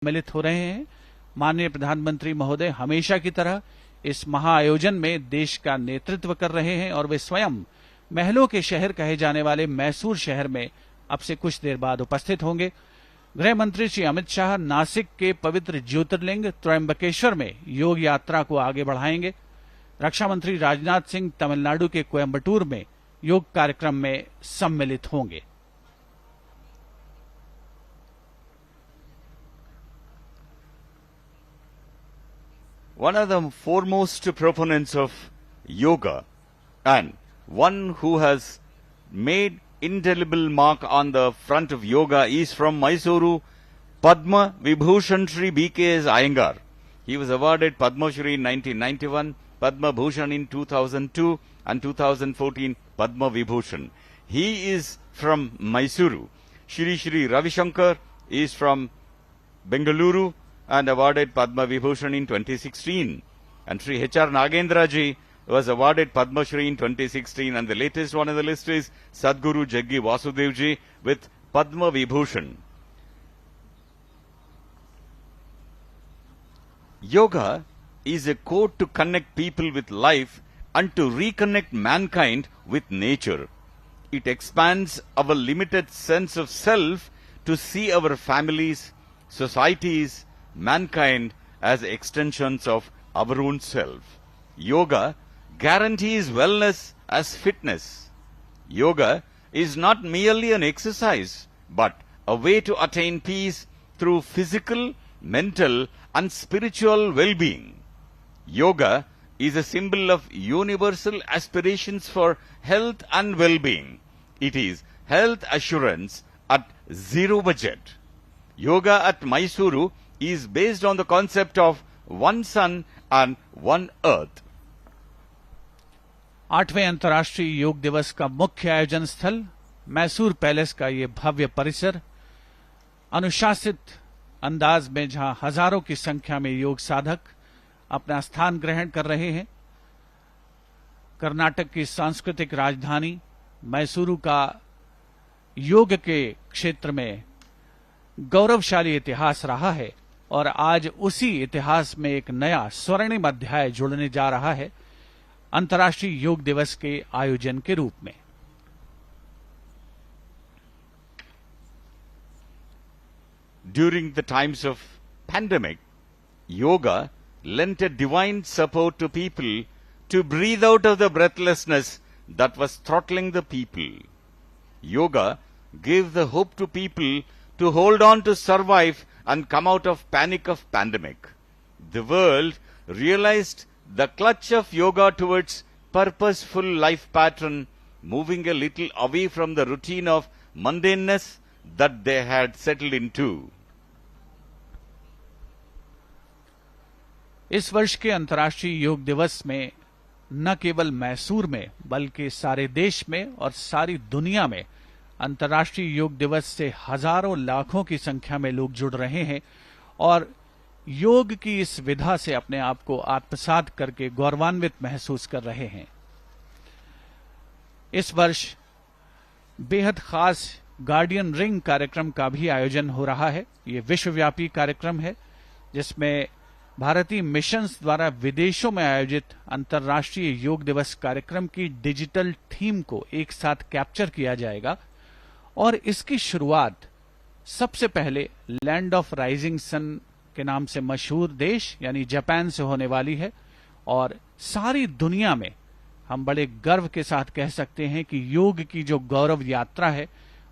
सम्मिलित हो रहे हैं। माननीय प्रधानमंत्री महोदय हमेशा की तरह इस महाआयोजन में देश का नेतृत्व कर रहे हैं और वे स्वयं महलों के शहर कहे जाने वाले मैसूर शहर में अब से कुछ देर बाद उपस्थित होंगे। गृह मंत्री श्री अमित शाह नासिक के पवित्र ज्योतिर्लिंग त्र्यंबकेश्वर में योग यात्रा को आगे बढ़ाएंगे। रक्षा मंत्री राजनाथ सिंह तमिलनाडु के कोयम्बटूर में योग कार्यक्रम में सम्मिलित होंगे। One of the foremost proponents of yoga and one who has made indelible mark on the front of yoga is from Mysuru, Padma Vibhushan Shri B.K.S. Iyengar. He was awarded Padma Shri in 1991, Padma Bhushan in 2002 and 2014 Padma Vibhushan. He is from Mysuru. Shri Ravi Shankar is from Bengaluru and awarded Padma Vibhushan in 2016. And Sri H.R. Nagendra ji was awarded Padma Shri in 2016. And the latest one on the list is Sadhguru Jaggi Vasudev ji with Padma Vibhushan. Yoga is a code to connect people with life and to reconnect mankind with nature. It expands our limited sense of self to see our families, societies, mankind as extensions of our own self. Yoga guarantees wellness as fitness. Yoga is not merely an exercise, but a way to attain peace through physical, mental, and spiritual well-being. Yoga is a symbol of universal aspirations for health and well-being. It is health assurance at zero budget. Yoga at Mysuru is based on the concept of one sun and one earth. 8वें अंतर्राष्ट्रीय योग दिवस का मुख्य आयोजन स्थल Mysore palace का ये भव्य परिसर अनुशासित अंदाज में जहां हजारों की संख्या में योग साधक अपना स्थान ग्रहण कर रहे हैं। कर्नाटक की सांस्कृतिक राजधानी मैसूरू का योग के क्षेत्र में गौरवशाली इतिहास रहा है और आज उसी इतिहास में एक नया स्वर्णिम अध्याय जुड़ने जा रहा है अंतर्राष्ट्रीय योग दिवस के आयोजन के रूप में। During the times of pandemic, yoga lent a divine support to people to breathe out of the breathlessness that was throttling the people. Yoga gave the hope to people to hold on to survive and come out of panic of pandemic. The world realized the clutch of yoga towards purposeful life pattern, moving a little away from the routine of mundaneness that they had settled into. इस वर्ष के अंतर्राष्ट्रीय योग दिवस में न केवल मैसूर में बल्कि सारे देश में और सारी दुनिया में अंतर्राष्ट्रीय योग दिवस से हजारों लाखों की संख्या में लोग जुड़ रहे हैं और योग की इस विधा से अपने आप को आत्मसात करके गौरवान्वित महसूस कर रहे हैं। इस वर्ष बेहद खास गार्डियन रिंग कार्यक्रम का भी आयोजन हो रहा है। ये विश्वव्यापी कार्यक्रम है जिसमें भारतीय मिशंस द्वारा विदेशों में आयोजित अंतर्राष्ट्रीय योग दिवस कार्यक्रम की डिजिटल थीम को एक साथ कैप्चर किया जाएगा और इसकी शुरुआत सबसे पहले लैंड ऑफ राइजिंग सन के नाम से मशहूर देश यानी जापान से होने वाली है और सारी दुनिया में हम बड़े गर्व के साथ कह सकते हैं कि योग की जो गौरव यात्रा है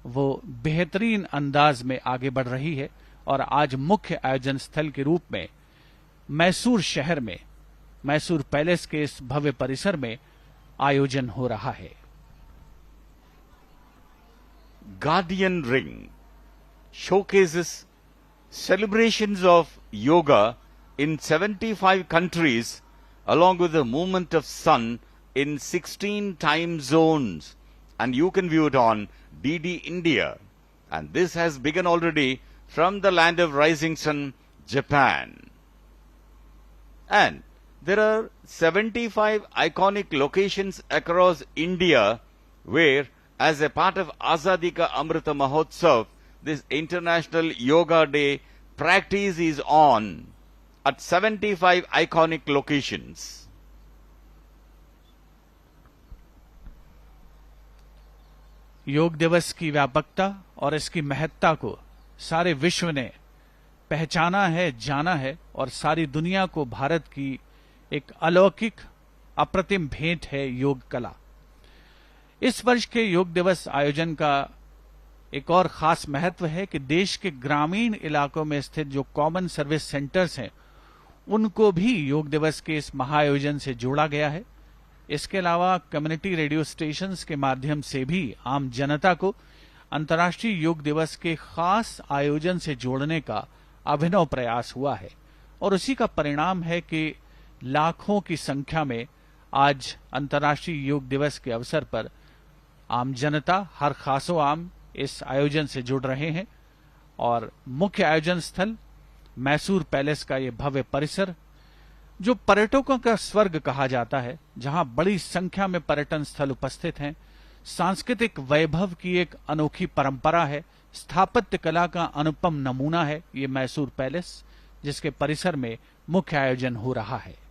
वो बेहतरीन अंदाज में आगे बढ़ रही है और आज मुख्य आयोजन स्थल के रूप में मैसूर शहर में मैसूर पैलेस के इस भव्य परिसर में आयोजन हो रहा है। Guardian Ring showcases celebrations of yoga in 75 countries along with the movement of sun in 16 time zones, and you can view it on DD India, and this has begun already from the land of rising sun, Japan. And there are 75 iconic locations across India where, as a part of Azadi Ka Amrita Mahotsav, this International Yoga Day practice is on at 75 iconic locations. योग दिवस की व्यापकता और इसकी महत्ता को सारे विश्व ने पहचाना है, जाना है और सारी दुनिया को भारत की एक अलौकिक अप्रतिम भेंट है योग कला। इस वर्ष के योग दिवस आयोजन का एक और खास महत्व है कि देश के ग्रामीण इलाकों में स्थित जो कॉमन सर्विस सेंटर्स हैं उनको भी योग दिवस के इस महाआयोजन से जोड़ा गया है। इसके अलावा कम्युनिटी रेडियो स्टेशंस के माध्यम से भी आम जनता को अंतर्राष्ट्रीय योग दिवस के खास आयोजन से जोड़ने का अभिनव प्रयास हुआ है और उसी का परिणाम है कि लाखों की संख्या में आज अंतर्राष्ट्रीय योग दिवस के अवसर पर आम जनता हर खासो आम इस आयोजन से जुड़ रहे हैं और मुख्य आयोजन स्थल मैसूर पैलेस का ये भव्य परिसर जो पर्यटकों का स्वर्ग कहा जाता है, जहां बड़ी संख्या में पर्यटन स्थल उपस्थित हैं, सांस्कृतिक वैभव की एक अनोखी परंपरा है, स्थापत्य कला का अनुपम नमूना है ये मैसूर पैलेस, जिसके परिसर में मुख्य आयोजन हो रहा है।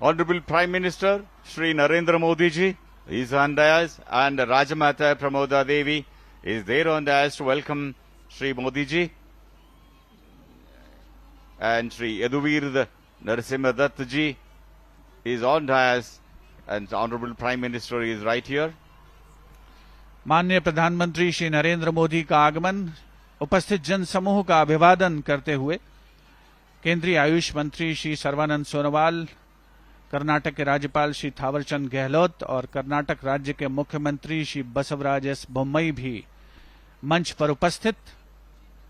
Honorable Prime Minister Shri Narendra Modi ji is on dais and Rajamata Pramoda Devi is there on dais to welcome Shri Modi ji, and Shri Yaduvir Narasimha Dutt ji is on dais and Honorable Prime Minister is right here. माननीय प्रधानमंत्री श्री नरेंद्र मोदी का आगमन, उपस्थित जन समूह का अभिवादन करते हुए केंद्रीय आयुष मंत्री श्री सर्बानंद सोनोवाल, कर्नाटक के राज्यपाल श्री थावरचंद गहलोत और कर्नाटक राज्य के मुख्यमंत्री श्री बसवराज एस बोम्मई भी मंच पर उपस्थित।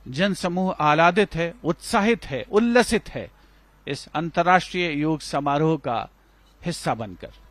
जन समूह आह्लादित है, उत्साहित है, उल्लसित है इस अंतर्राष्ट्रीय योग समारोह का हिस्सा बनकर।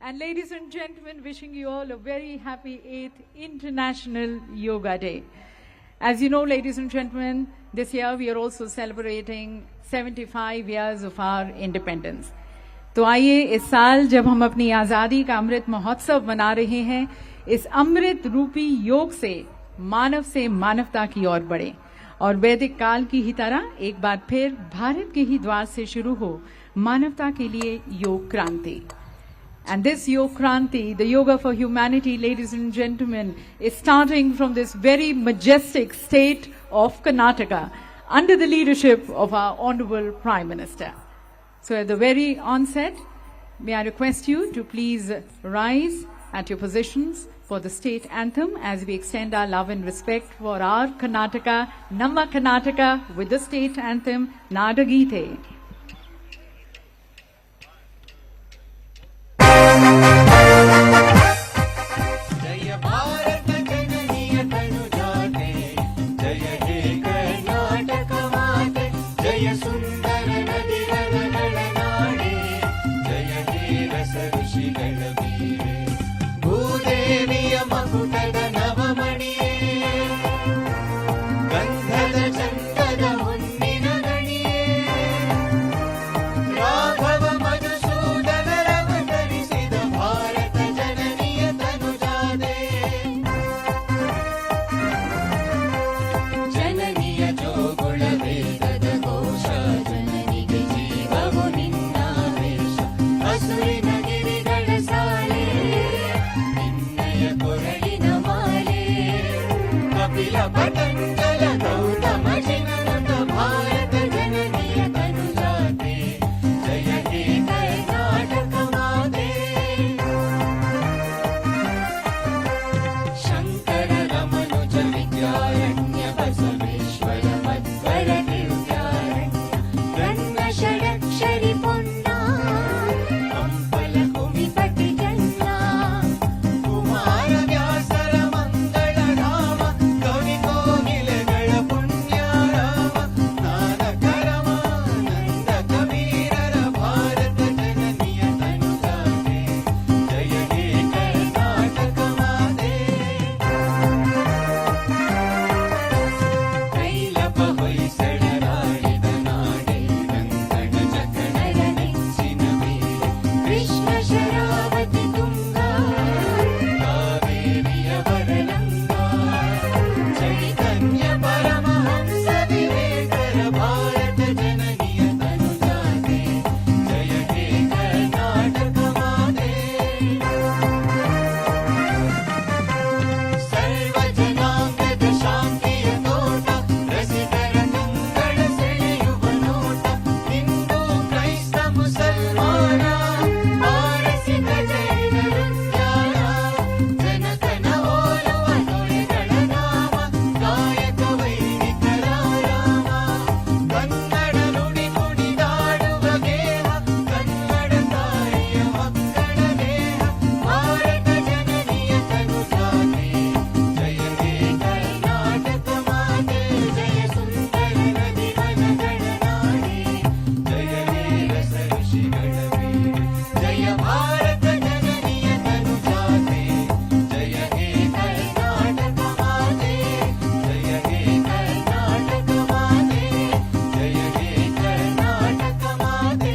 And ladies and gentlemen, wishing you all a very happy 8th International Yoga Day. As you know, ladies and gentlemen, this year we are also celebrating 75 years of our independence. तो आइए इस साल जब हम अपनी आजादी का अमृत महोत्सव मना रहे हैं, इस अमृत रूपी योग से मानवता की ओर बढ़े और वैदिक काल की ही तरह एक बार फिर भारत के ही द्वार से शुरू हो मानवता के लिए योग क्रांति। And this Yoga Kranti, the Yoga for Humanity, ladies and gentlemen, is starting from this very majestic state of Karnataka under the leadership of our Honorable Prime Minister. So at the very onset, may I request you to please rise at your positions for the state anthem as we extend our love and respect for our Karnataka, Namma Karnataka, with the state anthem, Nada Gite. Bharat जननीय तनुजाते जय हे कृष्ण शरावति तुंगा कावेरी अवरलंगा चैतन्य परमहंस विवेकर भारत जननीय तनुजाते जय हे कर्नाटक माते सर्वजनांगद शांतिय तोಟ रसिकर तुंगड़ सेयुव नोಟ हिंदू क्రైస్త मुसलमान पारसिक जैन नृत्याಲ ಜನಕನ ಓಲುವ ನುಡಿಗಳ ನಾಮ ಗಾಯಕ ವೈದಿಕರ ರಾಮ ಕನ್ನಡ ನುಡಿ ನುಡಿದಾಡುವ ಗೇಹ ಕನ್ನಡ ತಾಯಿಯ ಮಕ್ಕಳ ದೇಹ ಭಾರತ ಜನನಿಯ ತನುಜಾತೆ ಜಯ ಹೇ ಕರ್ನಾಟಕ ಮಾತೆ ಜಯ ಸುಂದರ ನದಿ ವನಗಳ ನಾಡಿ ಜಯ ಹೇ ರಸ ಋಷಿಗಳ ವೀರ ಜಯ ಭಾರತ ಜನನಿಯ ತನುಜಾತೆ ಜಯ ಹೇ ಕರ್ನಾಟಕ ಮಾತೆ ಜಯ ಹೇ ಕರ್ನಾಟಕ ಮಾತೆ ಜಯ ಹೇ ಕರ್ನಾಟಕ ಮಾತೆ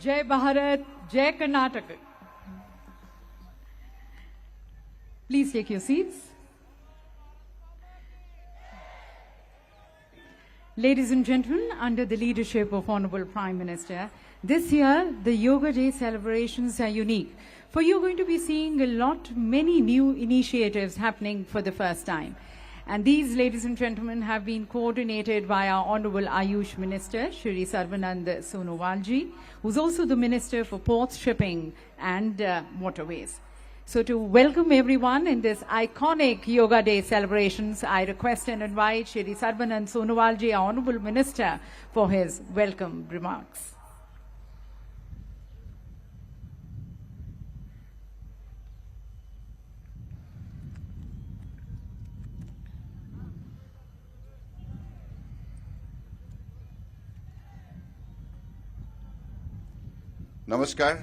Jai Bharat, Jai Karnataka. Please take your seats. Ladies and gentlemen, under the leadership of Honorable Prime Minister, this year the Yoga Day celebrations are unique. For you're going to be seeing many new initiatives happening for the first time. And these, ladies and gentlemen, have been coordinated by our Honorable Ayush Minister, Shri Sarvanand Sonowalji, who's also the Minister for Ports, Shipping and Waterways. So to welcome everyone in this iconic Yoga Day celebrations, I request and invite Shri Sarvanand Sonowalji, our Honorable Minister, for his welcome remarks. Namaskar.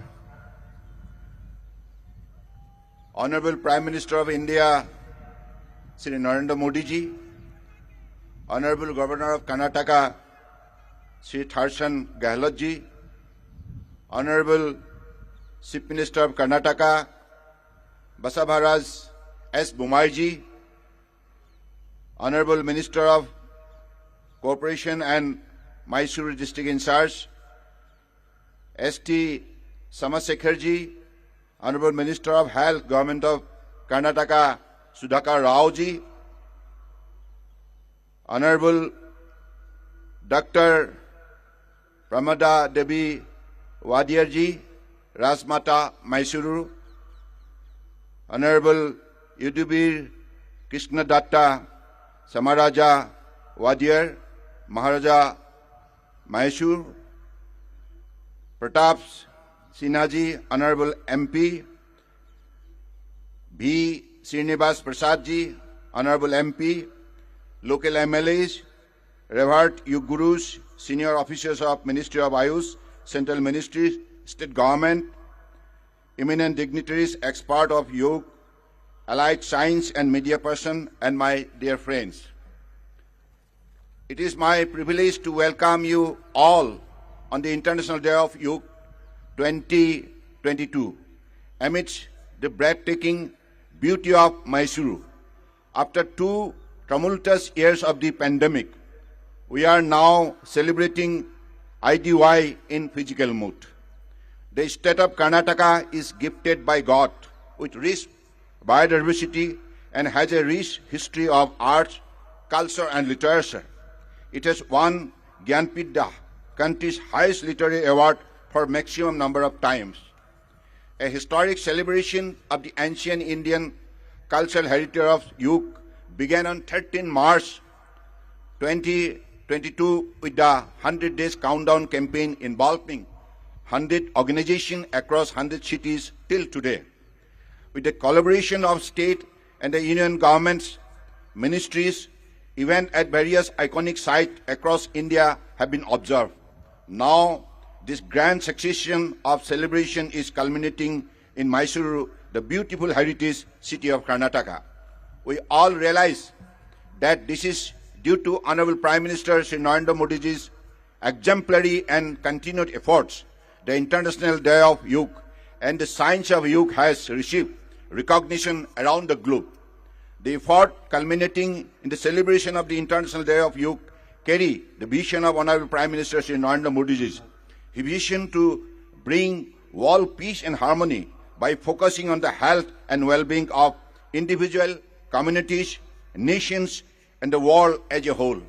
Honorable Prime Minister of India, Shri Narendra Modi ji, Honorable Governor of Karnataka, Shri Tharsan Gehlot ji, Honorable Chief Minister of Karnataka, Basavaraj S. Bumai ji, Honorable Minister of Cooperation and Mysuru District in charge, S.T. Samasekhar ji, Honorable Minister of Health, Government of Karnataka, Sudhakar Rao ji, Honorable Dr. Pramada Devi Wadiar ji, Rasmata Mysuru, Honorable Yudhibir Krishna Datta Samaraja Wadiar, Maharaja Mysuru, Pratap Sinha ji, Honorable MP, V. Srinivas Prasad ji, Honorable MP, local MLAs, revered Yug Gurus, senior officers of Ministry of Ayush, Central Ministries, State Government, eminent dignitaries, expert of yoga, allied science and media person, and my dear friends. It is my privilege to welcome you all on the International Day of Yoga 2022 amidst the breathtaking beauty of Mysuru. After 2 tumultuous years of the pandemic, we are now celebrating IDY in physical mood. The state of Karnataka is gifted by God with rich biodiversity and has a rich history of arts, culture and literature. It has won Gyanpidya, country's highest literary award, for maximum number of times. A historic celebration of the ancient Indian cultural heritage of yoga began on 13 March 2022 with the 100 Days Countdown campaign involving 100 organizations across 100 cities till today. With the collaboration of state and the union governments, ministries, events at various iconic sites across India have been observed. Now, this grand succession of celebration is culminating in Mysuru, the beautiful heritage city of Karnataka. We all realize that this is due to Honorable Prime Minister Shri Narendra Modi ji's exemplary and continued efforts, the International Day of Yoga and the Science of Yoga has received recognition around the globe. The effort culminating in the celebration of the International Day of Yoga carry the vision of Honorable Prime Minister Shri Narendra Modi ji's vision to bring world peace and harmony by focusing on the health and well-being of individual, communities, nations, and the world as a whole.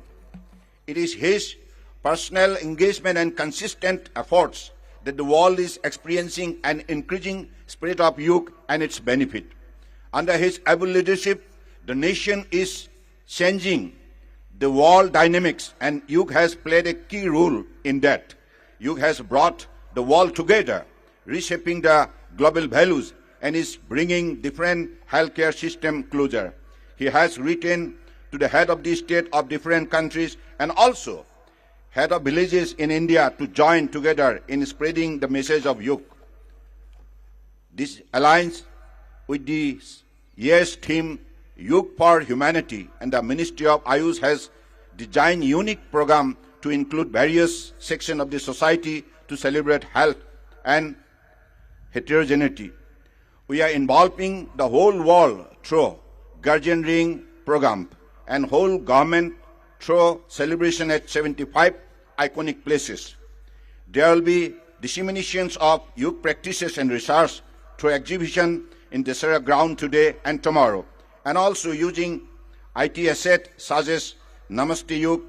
It is his personal engagement and consistent efforts that the world is experiencing an increasing spirit of yoga and its benefit. Under his able leadership, the nation is changing the world dynamics, and yoga has played a key role in that. Yoga has brought the world together, reshaping the global values, and is bringing different healthcare system closer. He has written to the head of the state of different countries and also head of villages in India to join together in spreading the message of yoga. This aligns with the year's theme, Yoga for Humanity, and the Ministry of Ayush has designed a unique program to include various sections of the society to celebrate health and heterogeneity. We are involving the whole world through Guardian Ring program and whole government through celebration at 75 iconic places. There will be disseminations of yoga practices and research through exhibition in Dasara ground today and tomorrow, and also using IT asset such as Namaste Yoga,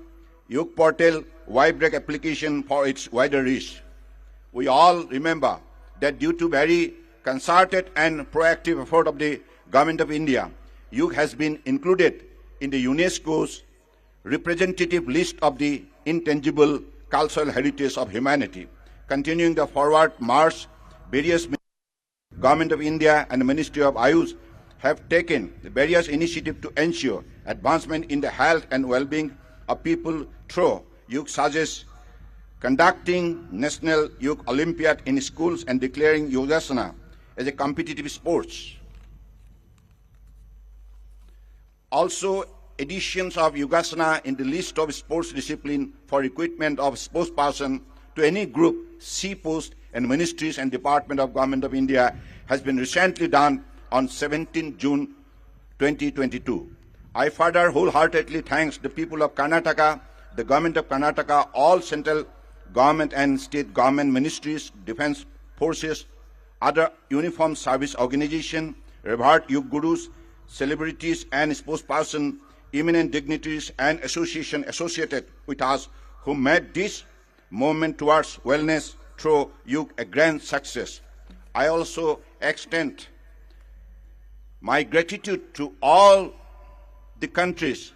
Yoga Portal, Vibrek application for its wider reach. We all remember that due to very concerted and proactive effort of the Government of India, yoga has been included in the UNESCO's representative list of the intangible cultural heritage of humanity. Continuing the forward march, various Government of India and the Ministry of Ayush have taken various initiatives to ensure advancement in the health and well-being of people through yoga, such as conducting National Yoga Olympiad in schools and declaring Yogasana as a competitive sport. Also, additions of Yogasana in the list of sports discipline for recruitment of sportsperson to any group, C post, and ministries and department of Government of India has been recently done on 17 June 2022. I further wholeheartedly thank the people of Karnataka, the Government of Karnataka, all central government and state government ministries, defense forces, other uniformed service organizations, revered yoga gurus, celebrities and spokespersons, eminent dignitaries and associations associated with us who made this movement towards wellness through yoga a grand success. I also extend my gratitude to all the countries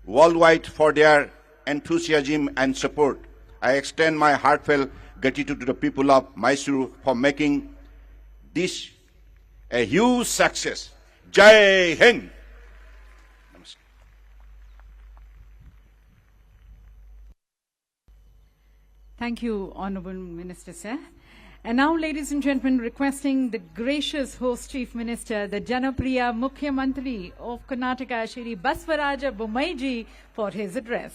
worldwide for their enthusiasm and support. I extend my heartfelt gratitude to the people of Mysuru for making this a huge success. Jai Hind! Thank you, Honorable Minister, sir. And now, ladies and gentlemen, requesting the gracious host Chief Minister, the Janapriya Mukhyamantri of Karnataka, Shri Baswaraja Bommai for his address.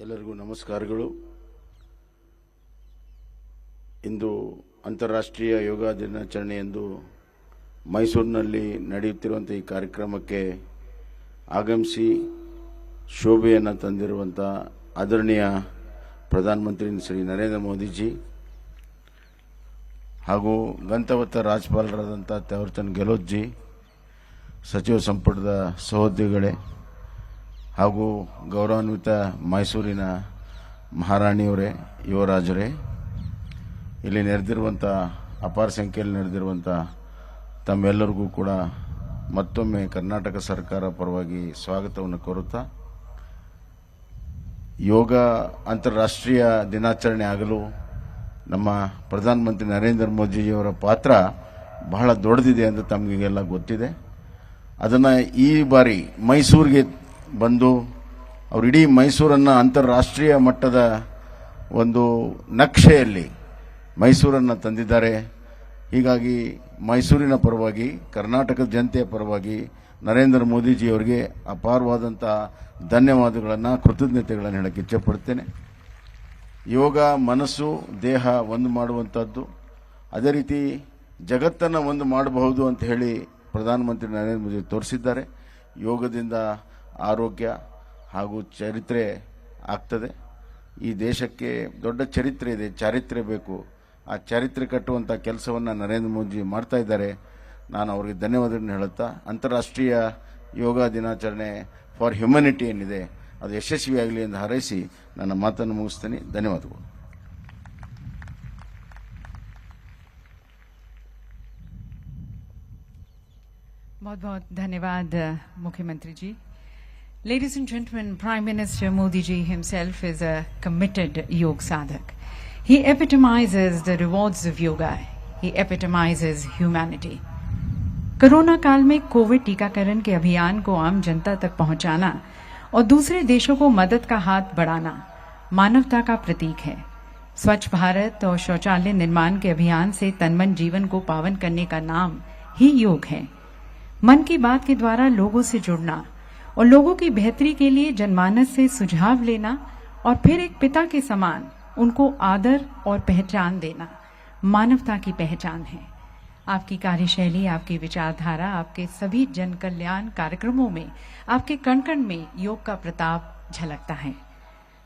ಎಲ್ಲರಿಗೂ ನಮಸ್ಕಾರಗಳು. ಇಂದು ಅಂತಾರಾಷ್ಟ್ರೀಯ ಯೋಗ ದಿನಾಚರಣೆಯಂದು ಮೈಸೂರಿನಲ್ಲಿ ನಡೆಯುತ್ತಿರುವಂಥ ಈ ಕಾರ್ಯಕ್ರಮಕ್ಕೆ ಆಗಮಿಸಿ ಶೋಭೆಯನ್ನು ತಂದಿರುವಂಥ ಆದರಣೀಯ ಪ್ರಧಾನಮಂತ್ರಿ ಶ್ರೀ ನರೇಂದ್ರ ಮೋದಿಜಿ ಹಾಗೂ ಗಂತವತ್ತ ರಾಜ್ಯಪಾಲರಾದಂಥ Thawarchand Gehlot G, ಸಚಿವ ಸಂಪುಟದ ಸಹೋದ್ಯೋಗಿಗಳೇ ಹಾಗೂ ಗೌರವಾನ್ವಿತ ಮೈಸೂರಿನ ಮಹಾರಾಣಿಯವರೇ, ಯುವರಾಜರೇ, ಇಲ್ಲಿ ನೆರೆದಿರುವಂಥ ಅಪಾರ ಸಂಖ್ಯೆಯಲ್ಲಿ ನೆರೆದಿರುವಂಥ ತಮ್ಮೆಲ್ಲರಿಗೂ ಕೂಡ ಮತ್ತೊಮ್ಮೆ ಕರ್ನಾಟಕ ಸರ್ಕಾರ ಪರವಾಗಿ ಸ್ವಾಗತವನ್ನು ಕೋರುತ್ತಾ, ಯೋಗ ಅಂತಾರಾಷ್ಟ್ರೀಯ ದಿನಾಚರಣೆ ಆಗಲು ನಮ್ಮ ಪ್ರಧಾನಮಂತ್ರಿ ನರೇಂದ್ರ ಮೋದಿಜಿಯವರ ಪಾತ್ರ ಬಹಳ ದೊಡ್ಡದಿದೆ ಅಂತ ತಮಗೆಲ್ಲ ಗೊತ್ತಿದೆ. ಅದನ್ನು ಈ ಬಾರಿ ಮೈಸೂರಿಗೆ ಬಂದು ಅವರು ಇಡೀ ಮೈಸೂರನ್ನು ಅಂತಾರಾಷ್ಟ್ರೀಯ ಮಟ್ಟದ ಒಂದು ನಕ್ಷೆಯಲ್ಲಿ ಮೈಸೂರನ್ನು ತಂದಿದ್ದಾರೆ. ಹೀಗಾಗಿ ಮೈಸೂರಿನ ಪರವಾಗಿ, ಕರ್ನಾಟಕದ ಜನತೆಯ ಪರವಾಗಿ ನರೇಂದ್ರ ಮೋದಿಜಿಯವರಿಗೆ ಅಪಾರವಾದಂಥ ಧನ್ಯವಾದಗಳನ್ನು, ಕೃತಜ್ಞತೆಗಳನ್ನು ಹೇಳಕ್ಕೆ ಇಚ್ಛೆಪಡ್ತೇನೆ. ಯೋಗ ಮನಸ್ಸು ದೇಹ ಒಂದು ಮಾಡುವಂಥದ್ದು, ಅದೇ ರೀತಿ ಜಗತ್ತನ್ನು ಒಂದು ಮಾಡಬಹುದು ಅಂತ ಹೇಳಿ ಪ್ರಧಾನಮಂತ್ರಿ ನರೇಂದ್ರ ಮೋದಿ ತೋರಿಸಿದ್ದಾರೆ. ಯೋಗದಿಂದ ಆರೋಗ್ಯ ಹಾಗೂ ಚರಿತ್ರೆ ಆಗ್ತದೆ. ಈ ದೇಶಕ್ಕೆ ದೊಡ್ಡ ಚರಿತ್ರೆ ಇದೆ, ಚಾರಿತ್ರ್ಯ ಬೇಕು. ಆ ಚಾರಿತ್ರ್ಯ ಕಟ್ಟುವಂಥ ಕೆಲಸವನ್ನು ನರೇಂದ್ರ ಮೋದಿ ಮಾಡ್ತಾ ಇದ್ದಾರೆ. ನಾನು ಅವರಿಗೆ ಧನ್ಯವಾದಗಳನ್ನು ಹೇಳುತ್ತಾ, ಅಂತಾರಾಷ್ಟ್ರೀಯ ಯೋಗ ದಿನಾಚರಣೆ ಫಾರ್ ಹ್ಯುಮ್ಯಾನಿಟಿ ಏನಿದೆ ಅದು ಯಶಸ್ವಿಯಾಗಲಿ ಎಂದು ಹಾರೈಸಿ ನನ್ನ ಮಾತನ್ನು ಮುಗಿಸ್ತೇನೆ. ಧನ್ಯವಾದಗಳು. बहुत बहुत धन्यवाद मुख्यमंत्री जी. Ladies and gentlemen, Prime Minister Modi ji himself is a committed yoga sadhak. He epitomizes the rewards of yoga. He epitomizes humanity. Corona काल में कोविड टीकाकरण के अभियान को आम जनता तक पहुंचाना और दूसरे देशों को मदद का हाथ बढ़ाना मानवता का प्रतीक है. स्वच्छ भारत और शौचालय निर्माण के अभियान से तनमन जीवन को पावन करने का नाम ही योग है. मन की बात के द्वारा लोगों से जुड़ना और लोगों की बेहतरी के लिए जनमानस से सुझाव लेना और फिर एक पिता के समान उनको आदर और पहचान देना मानवता की पहचान है. आपकी कार्यशैली, आपकी विचारधारा, आपके सभी जन कल्याण कार्यक्रमों में, आपके कण कण में योग का प्रताप झलकता है.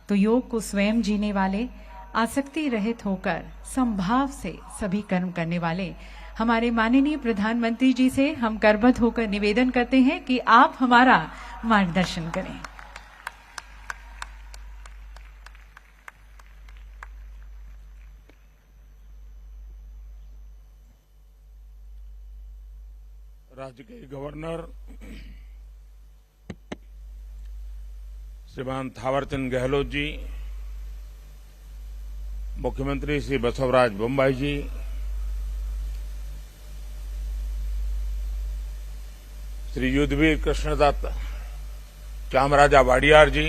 तो योग को स्वयं जीने वाले, आसक्ति रहित होकर संभाव से सभी कर्म करने वाले हमारे माननीय प्रधानमंत्री जी से हम करबद्ध होकर निवेदन करते हैं कि आप हमारा मार्गदर्शन करें. राज्य के गवर्नर श्रीमान थावरचंद गहलोत जी, मुख्यमंत्री श्री बसवराज बोम्मई जी, श्री युद्धवीर कृष्णदत्त चामराजा वाडियार जी,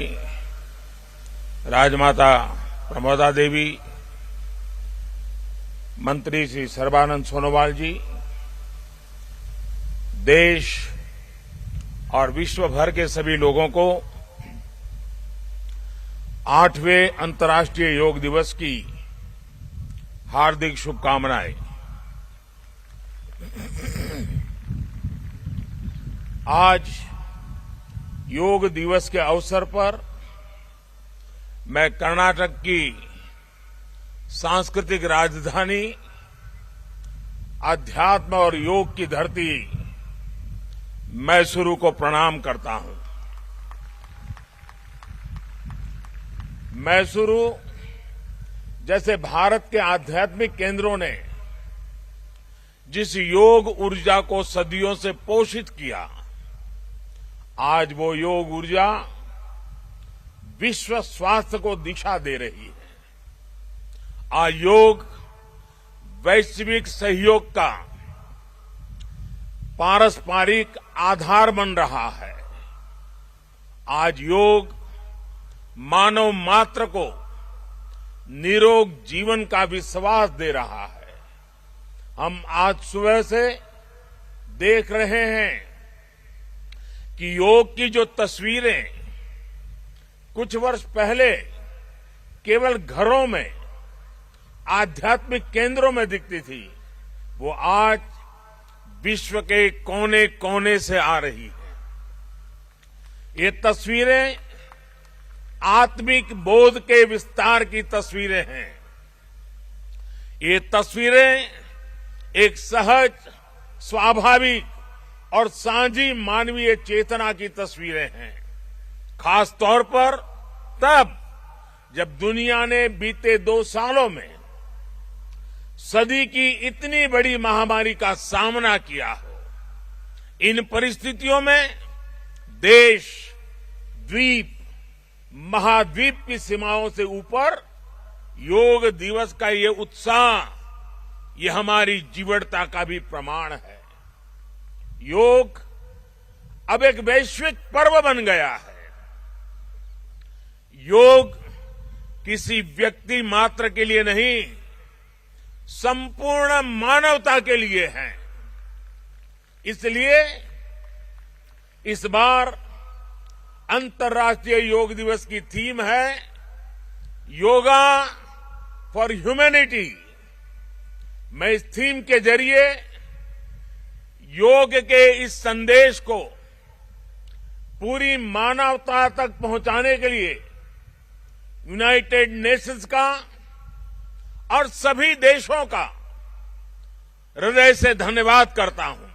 राजमाता प्रमोदा देवी, मंत्री श्री सर्बानंद सोनोवाल जी, देश और विश्व भर के सभी लोगों को 8वें अंतर्राष्ट्रीय योग दिवस की हार्दिक शुभकामनाएं. आज योग दिवस के अवसर पर मैं कर्नाटक की सांस्कृतिक राजधानी, अध्यात्म और योग की धरती मैसूरू को प्रणाम करता हूं. मैसूरू जैसे भारत के आध्यात्मिक केंद्रों ने जिस योग ऊर्जा को सदियों से पोषित किया, आज वो योग ऊर्जा विश्व स्वास्थ्य को दिशा दे रही है. आज योग वैश्विक सहयोग का पारस्परिक आधार बन रहा है. आज योग मानव मात्र को निरोग जीवन का विश्वास दे रहा है. हम आज सुबह से देख रहे हैं कि योग की जो तस्वीरें कुछ वर्ष पहले केवल घरों में, आध्यात्मिक केंद्रों में दिखती थी, वो आज विश्व के कोने कोने से आ रही है. ये तस्वीरें आत्मिक बोध के विस्तार की तस्वीरें हैं. ये तस्वीरें एक सहज, स्वाभाविक और साझी मानवीय चेतना की तस्वीरें हैं. खास तौर पर तब जब दुनिया ने बीते 2 सालों में सदी की इतनी बड़ी महामारी का सामना किया हो. इन परिस्थितियों में देश, द्वीप, महाद्वीप की सीमाओं से ऊपर योग दिवस का ये उत्साह, ये हमारी जीवटता का भी प्रमाण है. योग अब एक वैश्विक पर्व बन गया है. योग किसी व्यक्ति मात्र के लिए नहीं, संपूर्ण मानवता के लिए है। इसलिए इस बार अंतर्राष्ट्रीय योग दिवस की थीम है योगा फॉर ह्यूमैनिटी। मैं इस थीम के जरिए योग के इस संदेश को पूरी मानवता तक पहुंचाने के लिए यूनाइटेड नेशंस का और सभी देशों का हृदय से धन्यवाद करता हूं।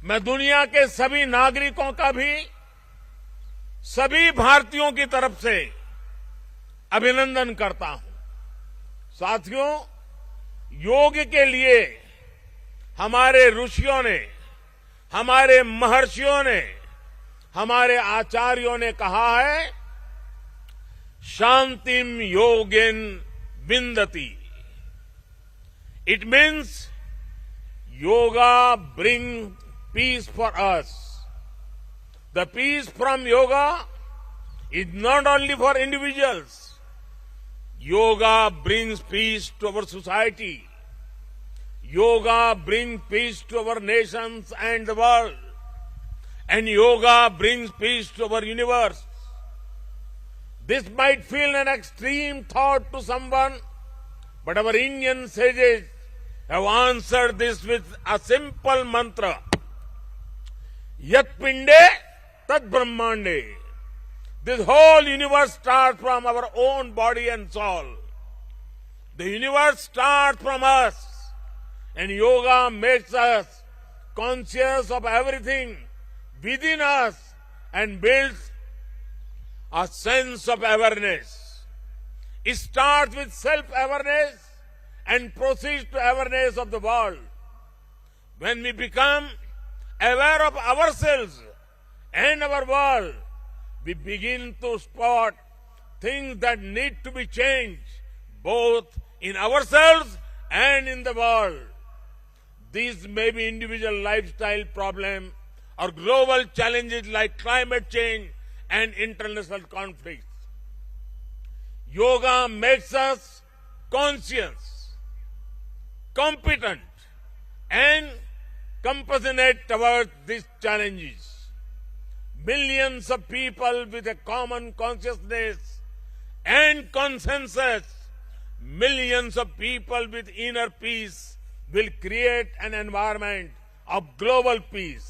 मैं दुनिया के सभी नागरिकों का भी सभी भारतीयों की तरफ से अभिनंदन करता हूं। साथियों, योग के लिए हमारे ऋषियों ने, हमारे महर्षियों ने, हमारे आचार्यों ने कहा है, शांतिम योगेन विंदति। It means yoga bring peace for us. The peace from yoga is not only for individuals. Yoga brings peace to our society. Yoga brings peace to our nations and the world. And yoga brings peace to our universe. This might feel an extreme thought to someone, but our Indian sages have answered this with a simple mantra. Yat pinde tat brahmande. This whole universe starts from our own body and soul. The universe starts from us, and yoga makes us conscious of everything within us and builds a sense of awareness. It starts with self-awareness and proceeds to awareness of the world. When we become aware of ourselves and our world, we begin to spot things that need to be changed, both in ourselves and in the world. These may be individual lifestyle problems or global challenges like climate change and international conflicts. Yoga makes us conscious, competent, and compassionate towards these challenges. Millions of people with a common consciousness and consensus, millions of people with inner peace will create an environment of global peace.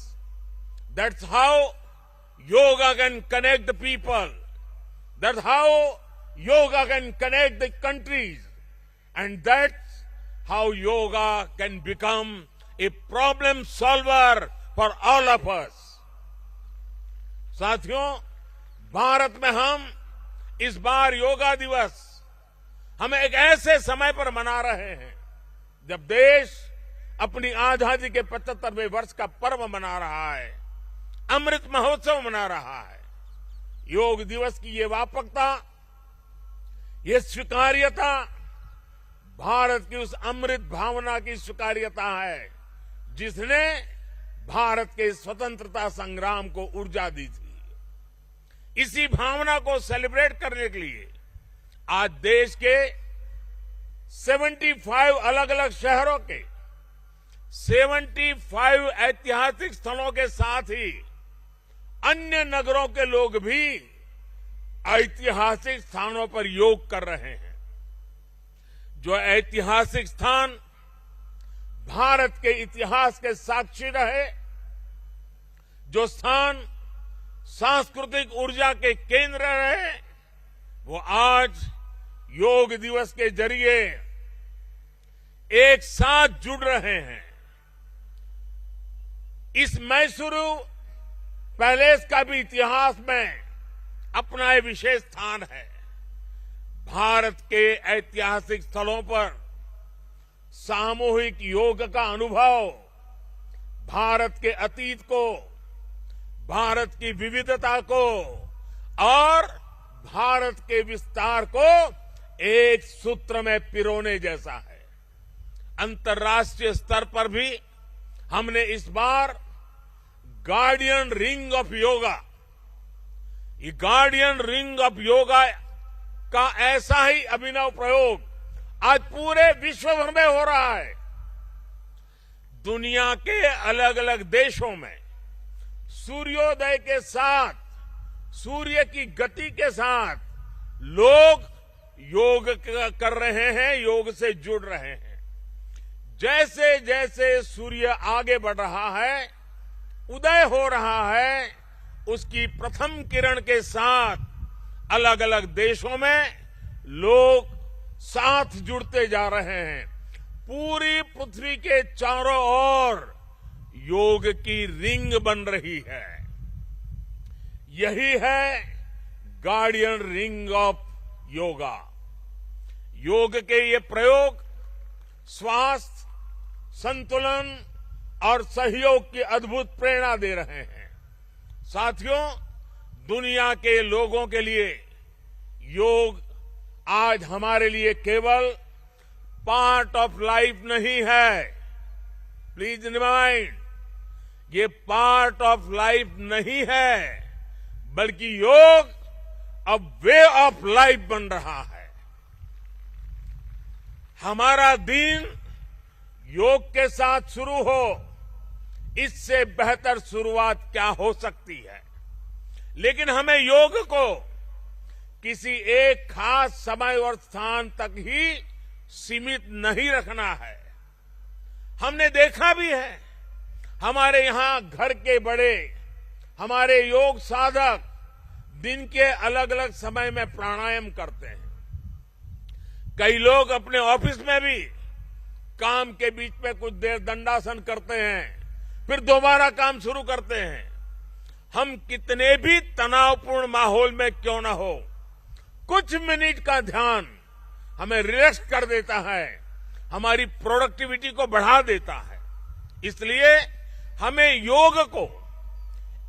That's how yoga can connect the people. That's how yoga can connect the countries. And that's how yoga can become a problem solver for all of us. साथियों, भारत में हम इस बार योगा दिवस हम एक ऐसे समय पर मना रहे हैं जब देश अपनी आजादी के 75वें वर्ष का पर्व मना रहा है, अमृत महोत्सव मना रहा है। योग दिवस की ये व्यापकता, ये स्वीकार्यता भारत की उस अमृत भावना की स्वीकार्यता है जिसने भारत के स्वतंत्रता संग्राम को ऊर्जा दी थी। इसी भावना को सेलिब्रेट करने के लिए आज देश के 75 अलग अलग शहरों के 75 ऐतिहासिक स्थलों के साथ ही अन्य नगरों के लोग भी ऐतिहासिक स्थानों पर योग कर रहे हैं। जो ऐतिहासिक स्थान भारत के इतिहास के साक्षी रहे, जो स्थान सांस्कृतिक ऊर्जा के केंद्र रहे, वो आज योग दिवस के जरिए एक साथ जुड़ रहे हैं। इस मैसूरू पैलेस का भी इतिहास में अपना एक विशेष स्थान है। भारत के ऐतिहासिक स्थलों पर सामूहिक योग का अनुभव भारत के अतीत को, भारत की विविधता को और भारत के विस्तार को एक सूत्र में पिरोने जैसा है। अंतर्राष्ट्रीय स्तर पर भी हमने इस बार गार्डियन रिंग ऑफ योगा, ये गार्डियन रिंग ऑफ योगा का ऐसा ही अभिनव प्रयोग आज पूरे विश्व भर में हो रहा है। दुनिया के अलग अलग देशों में सूर्योदय के साथ, सूर्य की गति के साथ लोग योग कर रहे हैं, योग से जुड़ रहे हैं। जैसे जैसे सूर्य आगे बढ़ रहा है, उदय हो रहा है, उसकी प्रथम किरण के साथ अलग अलग देशों में लोग साथ जुड़ते जा रहे हैं। पूरी पृथ्वी के चारों ओर योग की रिंग बन रही है। यही है गार्डियन रिंग ऑफ योगा। योग के ये प्रयोग स्वास्थ्य, संतुलन और सहयोग की अद्भुत प्रेरणा दे रहे हैं। साथियों, दुनिया के लोगों के लिए योग आज हमारे लिए केवल पार्ट ऑफ लाइफ नहीं है। प्लीज रिमाइंड, ये पार्ट ऑफ लाइफ नहीं है, बल्कि योग अब वे ऑफ लाइफ बन रहा है। हमारा दिन योग के साथ शुरू हो, इससे बेहतर शुरुआत क्या हो सकती है। लेकिन हमें योग को किसी एक खास समय और स्थान तक ही सीमित नहीं रखना है। हमने देखा भी है, हमारे यहां घर के बड़े, हमारे योग साधक दिन के अलग अलग समय में प्राणायाम करते हैं। कई लोग अपने ऑफिस में भी काम के बीच में कुछ देर दंडासन करते हैं, फिर दोबारा काम शुरू करते हैं। हम कितने भी तनावपूर्ण माहौल में क्यों न हो, कुछ मिनट का ध्यान हमें रिलैक्स कर देता है, हमारी प्रोडक्टिविटी को बढ़ा देता है। इसलिए हमें योग को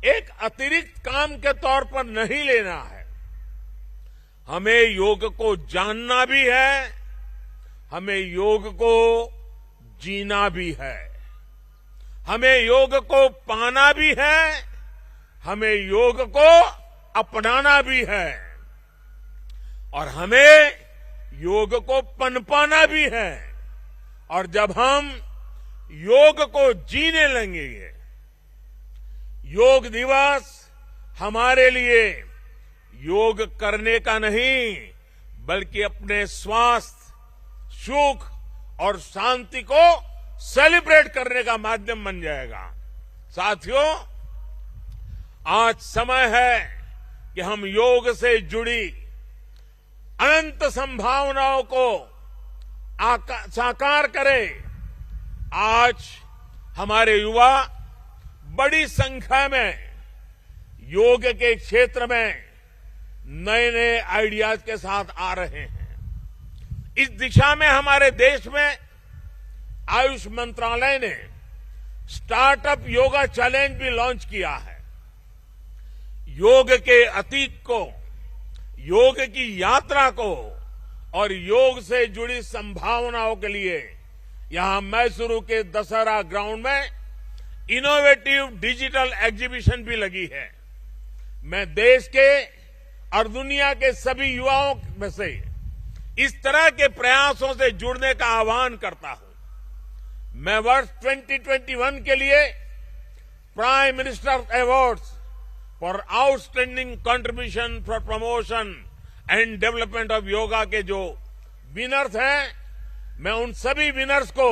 एक अतिरिक्त काम के तौर पर नहीं लेना है। हमें योग को जानना भी है, हमें योग को जीना भी है। हमें योग को पाना भी है, हमें योग को अपनाना भी है, और हमें योग को पनपाना भी है। और जब हम योग को जीने लगेंगे, योग दिवस हमारे लिए योग करने का नहीं, बल्कि अपने स्वास्थ्य, सुख और शांति को सेलिब्रेट करने का माध्यम बन जाएगा। साथियों, आज समय है कि हम योग से जुड़ी अनंत संभावनाओं को साकार करें। आज हमारे युवा बड़ी संख्या में योग के क्षेत्र में नए नए आइडियाज के साथ आ रहे हैं। इस दिशा में हमारे देश में आयुष मंत्रालय ने स्टार्टअप योगा चैलेंज भी लॉन्च किया है। योग के अतीत को, योग की यात्रा को और योग से जुड़ी संभावनाओं के लिए यहां मैसूरू के दशहरा ग्राउंड में इनोवेटिव डिजिटल एग्जीबिशन भी लगी है। मैं देश के और दुनिया के सभी युवाओं में से इस तरह के प्रयासों से जुड़ने का आह्वान करता हूं। मैं वर्ष 2021 के लिए prime minister awards for outstanding contribution for promotion and development of yoga के जो विनर्स हैं, मैं उन सभी विनर्स को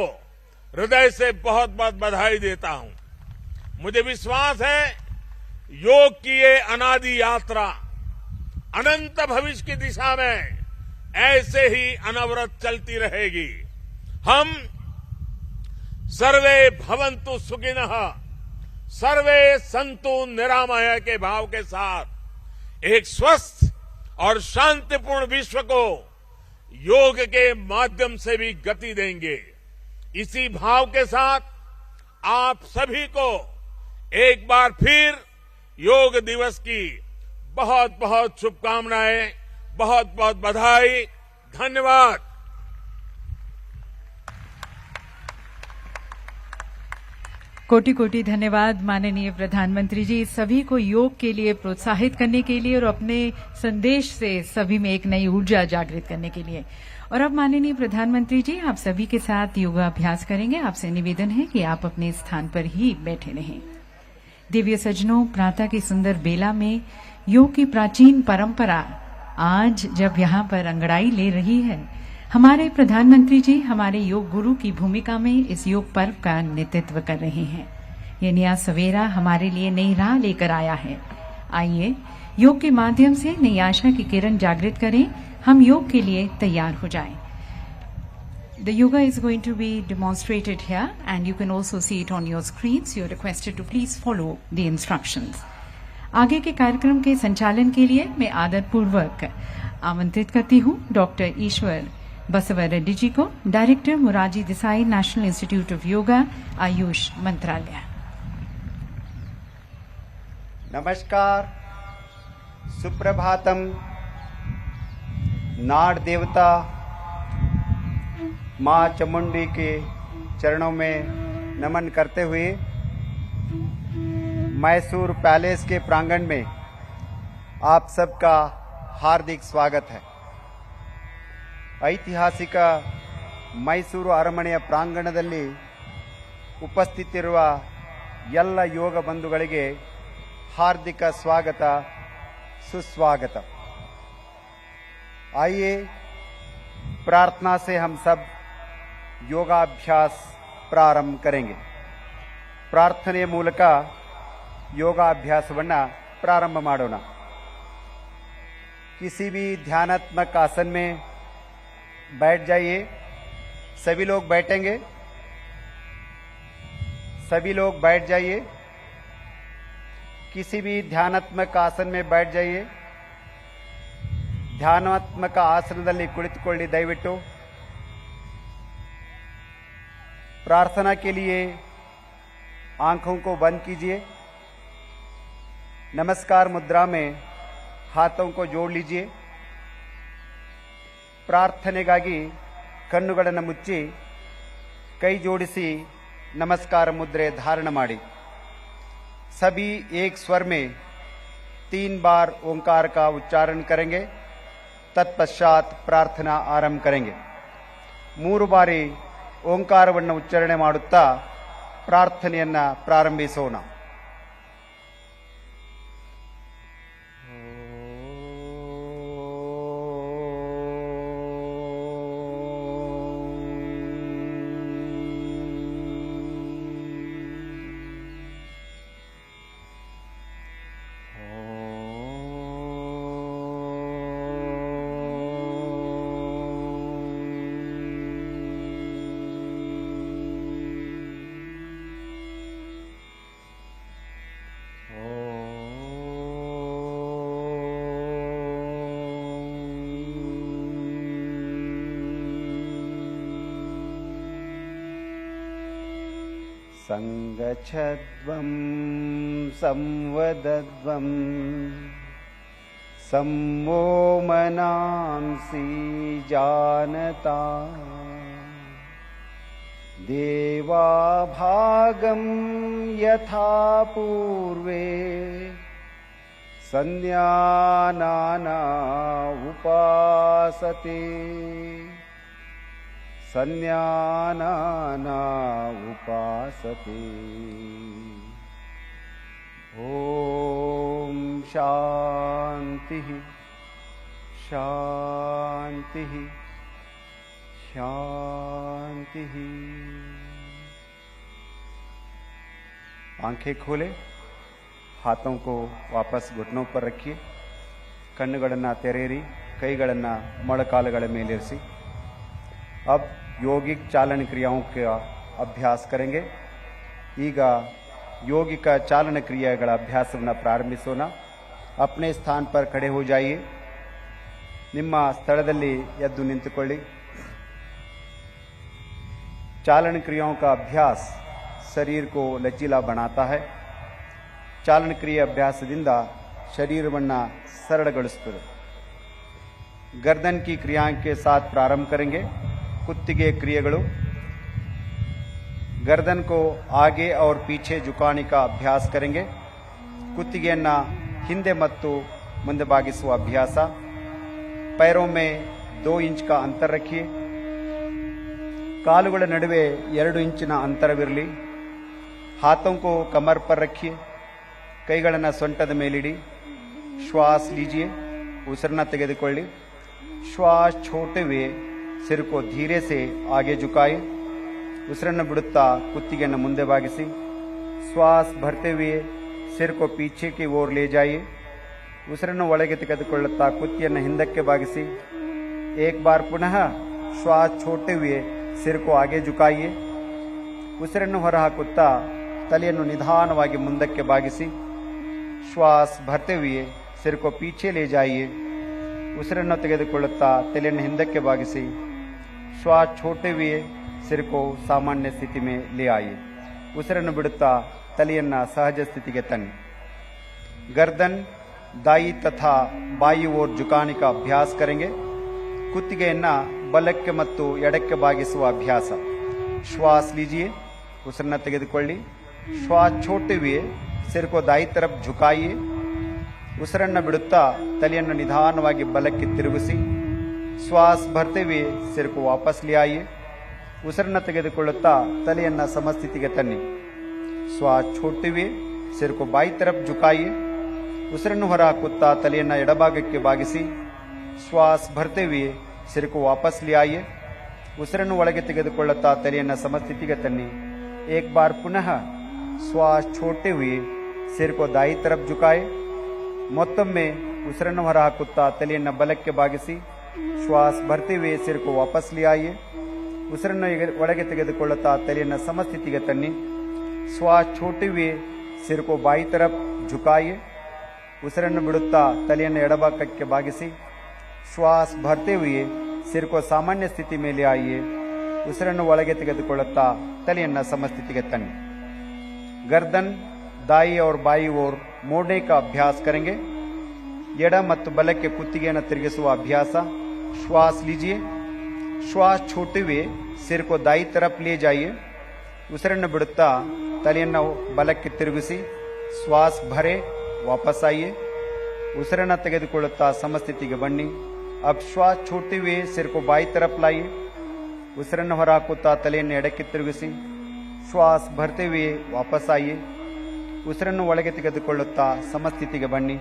हृदय से बहुत बहुत बधाई देता हूं। मुझे विश्वास है योग की ये अनादि यात्रा अनंत भविष्य की दिशा में ऐसे ही अनवरत चलती रहेगी। हम सर्वे भवन्तु सुखिनः, सर्वे सन्तु निरामय के भाव के साथ एक स्वस्थ और शांतिपूर्ण विश्व को योग के माध्यम से भी गति देंगे। इसी भाव के साथ आप सभी को एक बार फिर योग दिवस की बहुत बहुत शुभकामनाएं, बहुत बहुत बधाई। धन्यवाद। कोटि कोटि धन्यवाद माननीय प्रधानमंत्री जी, सभी को योग के लिए प्रोत्साहित करने के लिए और अपने संदेश से सभी में एक नई ऊर्जा जागृत करने के लिए। और अब माननीय प्रधानमंत्री जी आप सभी के साथ योगाभ्यास करेंगे। आपसे निवेदन है कि आप अपने स्थान पर ही बैठे रहें। दिव्य सज्जनों, प्रातः की सुंदर बेला में योग की प्राचीन परंपरा आज जब यहाँ पर अंगड़ाई ले रही है, हमारे प्रधानमंत्री जी हमारे योग गुरु की भूमिका में इस योग पर्व का नेतृत्व कर रहे हैं। ये नया सवेरा हमारे लिए नई राह लेकर आया है। आइए योग के माध्यम से नई आशा की किरण जागृत करें। हम योग के लिए तैयार हो जाएं। The yoga is going to be demonstrated here and you can also see it on your screens. You are requested to please follow the instructions. आगे के कार्यक्रम के संचालन के लिए मैं आदरपूर्वक आमंत्रित करती हूँ डॉक्टर ईश्वर बसव रेड्डी जी को, director Morarji Desai national institute of yoga, Ayush मंत्रालय। नमस्कार, सुप्रभातम। नाड़ देवता माँ चामुंडी के चरणों में नमन करते हुए मैसूर पैलेस के प्रांगण में आप सबका हार्दिक स्वागत है। ಐತಿಹಾಸಿಕ ಮೈಸೂರು ಅರಮನೆಯ ಪ್ರಾಂಗಣದಲ್ಲಿ ಉಪಸ್ಥಿತಿರುವ ಎಲ್ಲ ಯೋಗ ಬಂಧುಗಳಿಗೆ हार्दिक स्वागत सुस्वागत। आइए प्रार्थना से हम सब योगाभ्यास ಪ್ರಾರಂಭ करेंगे। ಪ್ರಾರ್ಥನೆಯ ಮೂಲಕ ಯೋಗಾಭ್ಯಾಸವನ್ನು ಪ್ರಾರಂಭ ಮಾಡೋಣ। किसी भी ध्यानात्मक आसन में बैठ जाइए। सभी लोग बैठेंगे। सभी लोग बैठ जाइए। किसी भी ध्यानात्मक आसन में बैठ जाइए। ಧ್ಯಾನಾತ್ಮಕ ಆಸನದಲ್ಲಿ ಕುಳಿತುಕೊಳ್ಳಿ ದಯವಿಟ್ಟು। प्रार्थना के लिए आंखों को बंद कीजिए। नमस्कार मुद्रा में हाथों को जोड़ लीजिए। ಪ್ರಾರ್ಥನೆಗಾಗಿ ಕಣ್ಣುಗಳನ್ನು ಮುಚ್ಚಿ ಕೈ ಜೋಡಿಸಿ नमस्कार मुद्रे धारण ಮಾಡಿ। सभी एक स्वर में 3 बार ओंकार का उच्चारण करेंगे। तत्पश्चात प्रार्थना आरंभ करेंगे। 3 ಬಾರಿ ಓಂಕಾರವನ್ನು ಉಚ್ಚಾರಣೆ ಮಾಡುತ್ತಾ ಪ್ರಾರ್ಥನೆಯನ್ನ ಪ್ರಾರಂಭಿಸೋಣ। संगच्छध्वं संवदध्वं सम्मो मनांसि जानता देवाभागं यथा पूर्वे संज्ञानाना उपासते संज्ञानाना उपासते। ओम शांति शांति शांति। आंखें खोले, हाथों को वापस घुटनों पर रखिए। ಕಣ್ಣುಗಳನ್ನು ತೆರೆಯಿರಿ, ಕೈಗಳನ್ನು ಮೊಳಕಾಲುಗಳ ಮೇಲಿರಿಸಿ। अब योगिक चालन क्रियाओं का अभ्यास करेंगे। ಈಗ योगिक चालन क्रियाಗಳ ಅಭ್ಯಾಸವನ್ನು ಪ್ರಾರಂಭಿಸೋಣ। अपने स्थान पर खड़े हो जाइए। ನಿಮ್ಮ ಸ್ಥಳದಲ್ಲಿ ಎದ್ದು ನಿಂತುಕೊಳ್ಳಿ। चालन क्रियाओं का अभ्यास शरीर को लचीला बनाता है। चालन क्रिया अभ्यासದಿಂದ शरीरವನ್ನು सरलಗೊಳಿಸುತ್ತದೆ। गर्दन की क्रियाओं के साथ प्रारंभ करेंगे। ಕುತ್ತಿಗೆ ಕ್ರಿಯೆಗಳು। गर्दन को आगे और पीछे झुकाने का अभ्यास करेंगे. ಕುತ್ತಿಗೆಯನ್ನ ಹಿಂದೆ ಮತ್ತು ಮುಂದೆ ಬಾಗಿಸುವ ಅಭ್ಯಾಸ. पैरों में 2 इंच का अंतर रखिए. ಕಾಲುಗಳ ನಡುವೆ 2 ಇಂಚಿನ ಅಂತರವಿರಲಿ. हाथों को कमर पर रखिए. ಕೈಗಳನ್ನು ಸೊಂಟದ ಮೇಲಿಡಿ. श्वास लीजिए. उसिरನ್ನ ತೆಗೆದುಕೊಳ್ಳಿ. श्वास छोड़ते हुए सिर को धीरे से आगे झुकाए. उसिरನ್ನು ಬಿಡುತ್ತಾ ಕುತ್ತಿಗೆಯನ್ನು ಮುಂದೆ ಬಾಗಿಸಿ. श्वास भरते हुए सिर को पीछे की ओर ले जाइए. उसिरನ್ನು ಒಳಗೆ ತೆಗೆದುಕೊಳ್ಳುತ್ತಾ ಕುತ್ತಿಗೆಯನ್ನು ಹಿಂದಕ್ಕೆ ಬಾಗಿಸಿ. एक बार पुनः श्वास छोड़ते हुए सिर को आगे झुकाइए. ಉಸಿರನ್ನು ಹೊರಹಾಕುತ್ತಾ ತಲೆಯನ್ನು ನಿಧಾನವಾಗಿ ಮುಂದಕ್ಕೆ ಬಾಗಿಸಿ. श्वास भरते हुए सिर को पीछे ले जाइए. ಉಸಿರನ್ನು ತೆಗೆದುಕೊಳ್ಳುತ್ತಾ ತಲೆಯನ್ನು ಹಿಂದಕ್ಕೆ ಬಾಗಿಸಿ. श्वास छोड़ते हुए सिर को सामान्य स्थिति में ले आइए. ಉಸಿರನ್ನು ಬಿಡುತ್ತಾ ತಲೆಯನ್ನ ಸಹಜ ಸ್ಥಿತಿಗೆ ತನ್ನಿ. गर्दन दाई तथा बाई ओर झुकाने का अभ्यास करेंगे. ಕುತ್ತಿಗೆಯನ್ನ ಬಲಕ್ಕೆ ಮತ್ತು ಎಡಕ್ಕೆ ಬಾಗಿಸುವ ಅಭ್ಯಾಸ. श्वास लीजिए. ಉಸಿರನ್ನ ತೆಗೆದುಕೊಳ್ಳಿ. श्वास छोड़ते हुए सिर को दाई तरफ झुकाइए. ಉಸಿರನ್ನ ಬಿಡುತ್ತಾ ತಲೆಯನ್ನು ನಿಧಾನವಾಗಿ ಬಲಕ್ಕೆ ತಿರುಗಿಸಿ. श्वास भरते हुए सिर को वापस ले आइए. ಉಸಿರನ್ನ ತೆಗೆದುಕೊಳ್ಳುತ್ತಾ ತಲೆಯನ್ನ ಸಮಸ್ಥಿತಿಗೆ ತನ್ನಿ. श्वास छोड़ते हुए सिर को बाई तरफ झुकाइए. ಉಸಿರನ್ನು ಹೊರಹಾಕುತ್ತಾ ತಲೆಯನ್ನ ಎಡಭಾಗಕ್ಕೆ ಬಾಗಿಸಿ. श्वास भरते हुए सिर को वापस ले आइए. ಉಸಿರನ್ನು ಒಳಗೆ ತೆಗೆದುಕೊಳ್ಳುತ್ತಾ ತಲೆಯನ್ನ ಸಮಸ್ಥಿತಿಗೆ ತನ್ನಿ. एक बार पुनः श्वास छोड़ते हुए सिर को दाई तरफ झुकाए. ಮೊತ್ತೊಮ್ಮೆ ಉಸಿರನ್ನು ಹೊರಹಾಕುತ್ತಾ ತಲೆಯನ್ನ ಬಲಕ್ಕೆ ಬಾಗಿಸಿ. श्वास भरते हुए सिर को वापस ले आइए. ಉಸಿರನ್ನು ಒಳಗೆ ತೆಗೆದುಕೊಳ್ಳುತ್ತಾ ತಲೆಯನ್ನ ಸಮಸ್ಥಿತಿಗೆ ತನ್ನಿ. श्वास छोड़ते हुए सिर को बाई तरफ झुकाइए. ಉಸಿರನ್ನು ಬಿಡುತ್ತಾ ತಲೆಯನ್ನು ಎಡಭಾಗಕ್ಕೆ ಬಾಗಿಸಿ. श्वास भरते हुए सिर को सामान्य स्थिति में ले आइए. ಉಸಿರನ್ನು ಒಳಗೆ ತೆಗೆದುಕೊಳ್ಳುತ್ತಾ ತಲೆಯನ್ನ ಸಮಸ್ಥಿತಿಗೆ ತನ್ನಿ. गर्दन दाई और बाई ओर मोड़ने का अभ्यास करेंगे. ಎಡ ಮತ್ತು ಬಲಕ್ಕೆ ಕುತ್ತಿಗೆಯನ್ನು ತಿರುಗಿಸುವ ಅಭ್ಯಾಸ. श्वास लीजिए. श्वास छोड़ते हुए सिर को दाई तरफ ले जाइए. ಉಸಿರನ್ನು ಬಿಡುತ್ತಾ ತಲೆಯನ್ನು ಬಲಕ್ಕೆ ತಿರುಗಿಸಿ. श्वास भरे वापस आइए. ಉಸಿರನ್ನು ತೆಗೆದುಕೊಳ್ಳುತ್ತಾ ಸಮಸ್ಥಿತಿಗೆ ಬನ್ನಿ. अब श्वास छोड़ते हुए सिर को बाई तरफ लाइए. ಉಸಿರನ್ನು ಹೊರಹಾಕುತ್ತಾ ತಲೆಯನ್ನು ಎಡಕ್ಕೆ ತಿರುಗಿಸಿ. श्वास भरते हुए वापस आइए. ಉಸಿರನ್ನು ಒಳಗೆ ತೆಗೆದುಕೊಳ್ಳುತ್ತಾ ಸಮಸ್ಥಿತಿಗೆ ಬನ್ನಿ.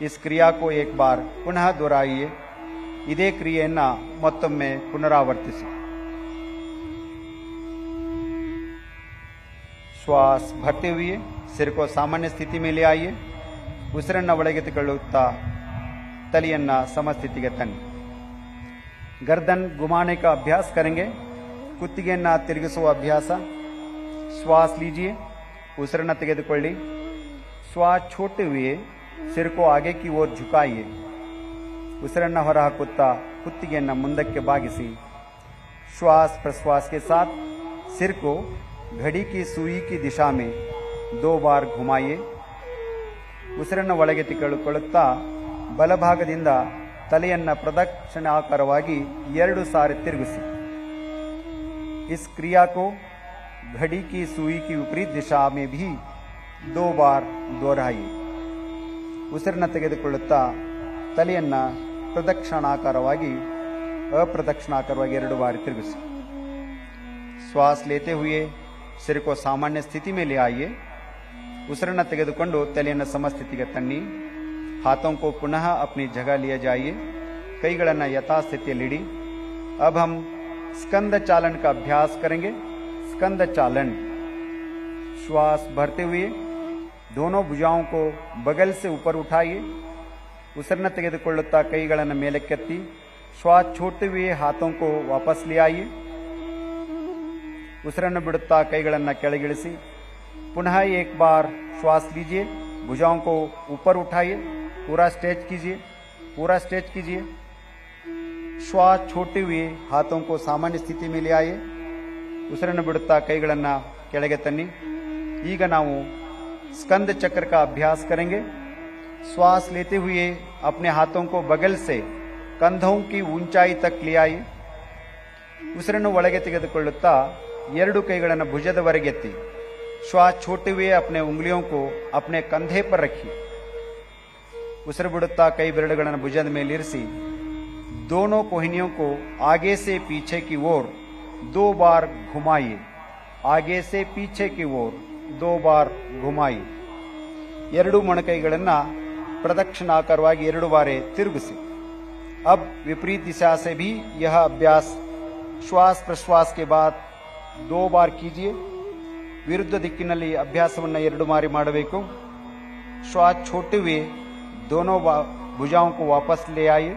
इस क्रिया को एक बार पुनः दोहराइए. ಇದೇ ಕ್ರಿಯೆಯನ್ನ ಮತ್ತೊಮ್ಮೆ ಪುನರಾವರ್ತಿಸಿ. श्वास भरते हुए सिर को सामान्य स्थिति में ले आइए. ಉಸಿರನ್ನು ಒಳಗೆ ತೆಗೆದುಕೊಳ್ಳುತ್ತಾ ತಲೆಯನ್ನ ಸಮಸ್ಥಿತಿಗೆ ತನ್ನಿ. गर्दन घुमाने का अभ्यास करेंगे. ಕುತ್ತಿಗೆಯನ್ನ ತಿರುಗಿಸುವ ಅಭ್ಯಾಸ. श्वास लीजिए. ಉಸಿರನ್ನು ತೆಗೆದುಕೊಳ್ಳಿ. श्वास छोड़ते हुए सिर को आगे की ओर झुकाइए. ಉಸಿರನ್ನು ಹೊರಹಾಕುತ್ತಾ ಕುತ್ತಿಗೆಯನ್ನ ಮುಂದಕ್ಕೆ ಬಾಗಿಸಿ. श्वास प्रश्वास के साथ सिर को घड़ी की सुई की दिशा में 2 बार घुमाइए. ಉಸಿರನ್ನು ಒಳಗೆ ತೆಗೆದುಕೊಳ್ಳುತ್ತಾ ಬಲಭಾಗದಿಂದ ತಲೆಯನ್ನ ಪ್ರದಕ್ಷಿಣಾಕಾರವಾಗಿ 2 ಸಾರಿ ತಿರುಗಿಸಿ. इस क्रिया को घड़ी की सुई की विपरीत दिशा में भी 2 बार दोहराइए. ಉಸಿರನ್ನು ತೆಗೆದುಕೊಳ್ಳುತ್ತಾ ತಲೆಯನ್ನ ಪ್ರದಕ್ಷಿಣಾಕಾರವಾಗಿ ಅಪ್ರದಕ್ಷಿಣಾಕಾರವಾಗಿ 2 ಬಾರಿ ತಿರುಗಿಸಿ. श्वास लेते हुए सिर को सामान्य स्थिति में ले आइए. ಉಸಿರನ್ನು ತೆಗೆದುಕೊಂಡು ತಲೆಯನ್ನು ಸಮಸ್ಥಿತಿಗೆ ತನ್ನಿ. हाथों को पुनः अपनी जगह लिए जाइए. ಕೈಗಳನ್ನು ಯಥಾಸ್ಥಿತಿಯಲ್ಲಿಡಿ. अब हम स्कंद चालन का अभ्यास करेंगे. स्कंद चालन. श्वास भरते हुए दोनों भुजाओं को बगल से ऊपर उठाइए. ಉಸಿರನ್ನು ತೆಗೆದುಕೊಳ್ಳುತ್ತಾ ಕೈಗಳನ್ನು ಮೇಲಕ್ಕೆತ್ತಿ. श्वास छोड़ते हुए हाथों को वापस ले आइए. ಉಸಿರನ್ನು ಬಿಡುತ್ತಾ ಕೈಗಳನ್ನು ಕೆಳಗಿಳಿಸಿ. पुनः एक बार श्वास लीजिए. भुजाओं को ऊपर उठाइए. पूरा स्ट्रेच कीजिए. पूरा स्ट्रेच कीजिए. श्वास छोड़ते हुए हाथों को सामान्य स्थिति में ले आइए. ಉಸಿರನ್ನು ಬಿಡುತ್ತಾ ಕೈಗಳನ್ನು ಕೆಳಗೆ ತನ್ನಿ. ಈಗ ನಾವು स्कंद चक्र का अभ्यास करेंगे. श्वास लेते हुए अपने हाथों को बगल से कंधों की ऊंचाई तक ले आइए. ಉಸಿರನ್ನು ಒಳಗೆ ತೆಗೆದುಕೊಳ್ಳುತ್ತಾ ಎರಡು ಕೈಗಳನ್ನು ಭುಜದವರೆಗೆತ್ತಿ श्वास छोड़ते हुए अपने उंगलियों को अपने कंधे पर रखिए। उसिರು ಬಿಡುತ್ತಾ ಕೈ ಬೆರಳುಗಳನ್ನು ಭುಜದ ಮೇಲಿರಿಸಿ दोनों कोहनियों को आगे से पीछे की ओर 2 बार घुमाइए। आगे से पीछे की ओर 2 बार घुमाइए। ಎರಡು ಮೊಣಕೈಗಳನ್ನ ಪ್ರದಕ್ಷಿಣಾಕಾರವಾಗಿ 2 ಬಾರಿ ತಿರುಗಿಸಿ। अब विपरीत दिशा से भी यह अभ्यास श्वास प्रश्वास के बाद 2 बार कीजिए। विरुद्ध ದಿಕ್ಕಿನಲ್ಲಿ ಅಭ್ಯಾಸವನ್ನು 2 ಬಾರಿ ಮಾಡಬೇಕು। श्वास छोड़ते हुए दोनों भुजाओं को वापस ले आइए।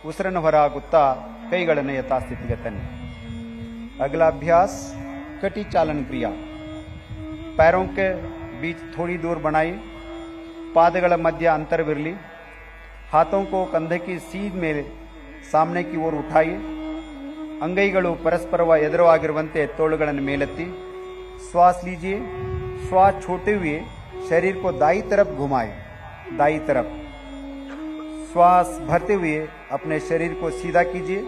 ಉಸಿರನ್ನು ಹೊರಹಾಕುತ್ತಾ ಕೈಗಳನ್ನು ಯಥಾಸ್ಥಿತಿಗೆ ತನ್ನಿ। अगला अभ्यास कटी चालन क्रिया। पैरों के बीच थोड़ी दूर बनाइए। पादಗಳ ಮಧ್ಯ ಅಂತರವಿರಲಿ। हाथों को कंधे की सीध ಮೇಲೆ सामने की ओर उठाइए। ಅಂಗೈಗಳು ಪರಸ್ಪರ ಎದುರಾಗಿರುವಂತೆ ತೋಳುಗಳನ್ನು ಮೇಲೆತ್ತಿ। श्वास लीजिए। श्वास छोड़ते हुए शरीर को दाई तरफ घुमाए। दाई तरफ। श्वास भरते हुए अपने शरीर को सीधा कीजिए।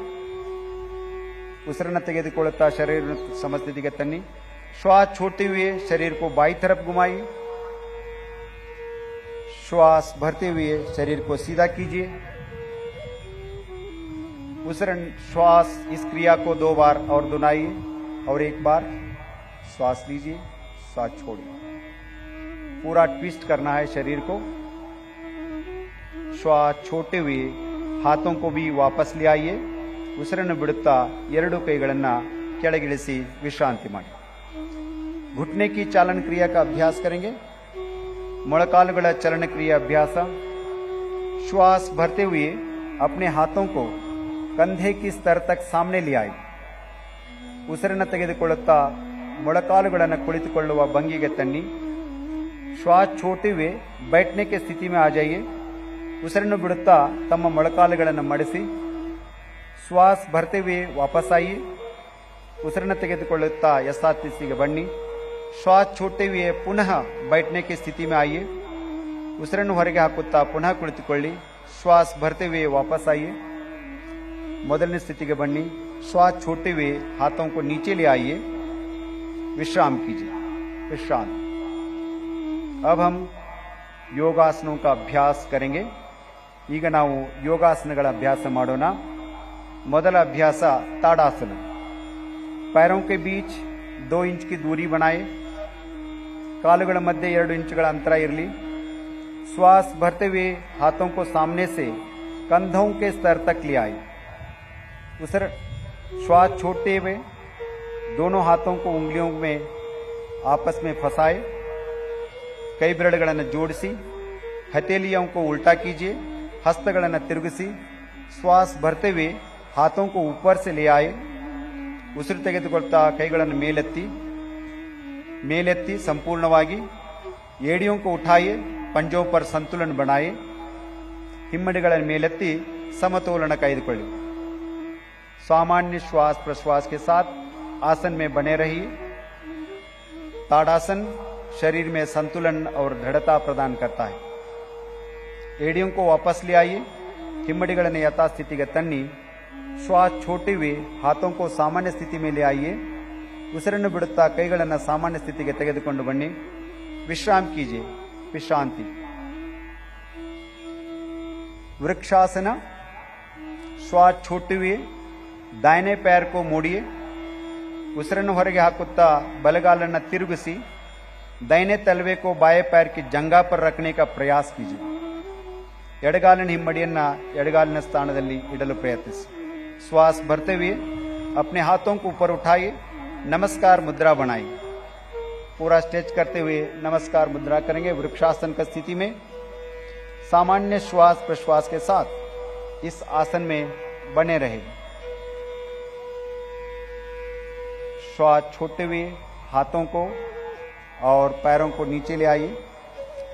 ಉಸಿರನ್ನು ತೆಗೆದುಕೊಳ್ಳುತ್ತಾ ಶರೀರ ಸಮಸ್ಥಿತಿಗೆ ತನ್ನಿ। श्वास छोड़ते हुए शरीर को बाई तरफ घुमाइए। श्वास भरते हुए शरीर को सीधा कीजिए। श्वास इस क्रिया को 2 बार और दोहराइए और 1 बार श्वास लीजिए, श्वास छोड़िए। पूरा ट्विस्ट करना है शरीर को। श्वास छोड़ते हुए हाथों को भी वापस ले आइए। ಉಸಿರನ್ನು ಬಿಡುತ್ತಾ 2 ಕೈಗಳನ್ನು ಕೆಳಗಿಳಿಸಿ ವಿಶ್ರಾಂತಿ ಮಾಡಿ। घुटने की चालन क्रिया का अभ्यास करेंगे। ಮೊಳಕಾಲುಗಳ ಚಲನ ಕ್ರಿಯೆ अभ्यास। श्वास भरते हुए अपने हाथों को कंधे की स्तर तक सामने ले आए। ಉಸಿರನ್ನು ತೆಗೆದುಕೊಳ್ಳುತ್ತಾ ಮೊಳಕಾಲುಗಳನ್ನು ಕುಳಿತುಕೊಳ್ಳುವ ಭಂಗಿಗೆ ತನ್ನಿ। श्वास छोड़ते हुए बैठने की स्थिति में आ जाइए। ಉಸಿರನ್ನು ಬಿಡುತ್ತಾ ತಮ್ಮ ಮೊಳಕಾಲುಗಳನ್ನು ಮಡಿಸಿ। श्वास भरते हुए वापस आइए। ಉಸಿರನ್ನು ತೆಗೆದುಕೊಳ್ಳುತ್ತಾ ಯಥಾಸ್ಥಿತಿಗೆ ಬನ್ನಿ। श्वास छोड़ते हुए पुनः बैठने की स्थिति में आइए। ಉಸಿರನ್ನು ಹೊರಗೆ ಹಾಕುತ್ತಾ ಪುನಃ ಕುಳಿತುಕೊಳ್ಳಿ। श्वास भरते हुए वापस आइए। ಮೊದಲನೇ ಸ್ಥಿತಿಗೆ ಬನ್ನಿ। श्वास छोड़ते हुए हाथों को नीचे ले आइए। विश्राम कीजिए। विश्राम। अब हम योगासनों का अभ्यास करेंगे। ಈಗ ನಾವು ಯೋಗಾಸನಗಳ ಅಭ್ಯಾಸ ಮಾಡೋಣ। ಮೊದಲ ಅಭ್ಯಾಸ ताड़ासन। पैरों के बीच 2 इंच की दूरी बनाए। ಕಾಲುಗಳ ಮಧ್ಯೆ 2 ಇಂಚುಗಳ ಅಂತರ ಇರಲಿ। श्वास भरते हुए हाथों को सामने से कंधों के स्तर तक ले आए। श्वास छोड़ते हुए दोनों हाथों को उंगलियों में आपस में फंसाए। कई ಬೆರಳುಗಳನ್ನು ಜೋಡಿಸಿ हथेलियों को उल्टा कीजिए। हस्तಗಳನ್ನು ತಿರುಗಿಸಿ श्वास भरते हुए हाथों को ऊपर से ले आए। ಉಸಿರು ತೆಗೆದುಕೊಳ್ತಾ ಕೈಗಳನ್ನು ಮೇಲೆತ್ತಿ ಸಂಪೂರ್ಣವಾಗಿ ಏಡಿयों को उठाइए। पंजों पर संतुलन बनाए। ಹಿಮ್ಮಡಿಗಳನ್ನು ಮೇಲೆತ್ತಿ ಸಮತೋಲನ ಕಾಯ್ದುಕೊಳ್ಳಿ। सामान्य श्वास प्रश्वास के साथ आसन में बने रहिए। ताड़ासन शरीर में संतुलन और दृढ़ता प्रदान करता है। एड़ियों को वापस ले आइए। हिम्मडिಗಳನ್ನು यथास्थितिಗೆ ತನ್ನಿ। श्वास छोड़ते हुए हाथों को सामान्य स्थिति में ले आइए। ಉಸಿರನ್ನು ಬಿಡುತ್ತಾ ಕೈಗಳನ್ನು सामान्य ಸ್ಥಿತಿಗೆ ತೆಗೆದುಕೊಂಡು ಬನ್ನಿ। विश्राम कीजिए। विश्रांति। वृक्षासन। श्वास छोड़ते हुए दाहिने पैर को मोड़िए। ಉಸಿರನ್ನು ಹೊರಗೆ ಹಾಕುತ್ತಾ ಬಲಗಾಲನ್ನು ತಿರುಗಿಸಿ दाहिने तलवे को बाएं पैर की जंगा पर रखने का प्रयास कीजिए। ಎಡಗಾಲಿನ ಹಿಮ್ಮಡಿಯನ್ನು ಎಡಗಾಲಿನ ಸ್ಥಾನದಲ್ಲಿ ಇಡಲು ಪ್ರಯತ್ನಿಸಿ। श्वास भरते हुए अपने हाथों को ऊपर उठाइए। नमस्कार मुद्रा बनाइए। पूरा स्ट्रेच करते हुए नमस्कार मुद्रा करेंगे। वृक्षासन की स्थिति में सामान्य श्वास प्रश्वास के साथ इस आसन में बने रहे। श्वास छोड़ते हुए हाथों को और पैरों को नीचे ले आइए।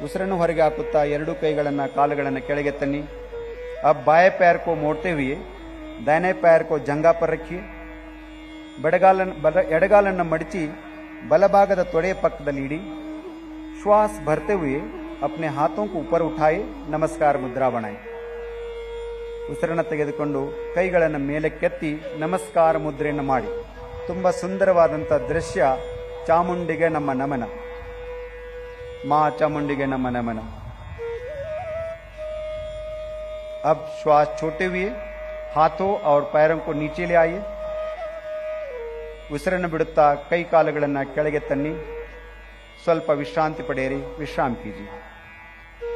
ಉಸಿರನ್ನು ಹೊರಗೆ ಹಾಕುತ್ತಾ 2 ಕೈಗಳನ್ನು ಕಾಲುಗಳನ್ನು ಕೆಳಗೆ ತನ್ನಿ। अब बाएं पैर को मोड़ते हुए दाहिने पैर को जंगा पर रखिए। ಎಡಗಾಲನ್ನು ಮಡಚಿ ಬಲಭಾಗದ ತೊಡೆಯ ಪಕ್ಕದಲ್ಲಿ ಇಡಿ। श्वास भरते हुए अपने हाथों को ऊपर उठाए। नमस्कार मुद्रा बनाए। ಉಸಿರನ್ನು ತೆಗೆದುಕೊಂಡು ಕೈಗಳನ್ನು ಮೇಲಕ್ಕೆತ್ತಿ ನಮಸ್ಕಾರ ಮುದ್ರೆಯನ್ನು ಮಾಡಿ। ತುಂಬ ಸುಂದರವಾದಂಥ ದೃಶ್ಯ. ಚಾಮುಂಡಿಗೆ ನಮ್ಮ ನಮನ, माँ चामुंडी नमः नमन। अब श्वास छोटे हुए हाथों और पैरों को नीचे ले आइए। ಉಸಿರನ್ನು ಬಿಡುತ್ತಾ ಕೈ ಕಾಲುಗಳನ್ನು ಕೆಳಗೆ ತನ್ನಿ, ಸ್ವಲ್ಪ ವಿಶ್ರಾಂತಿ ಪಡೆಯಿರಿ, ವಿಶ್ರಾम कीजिए।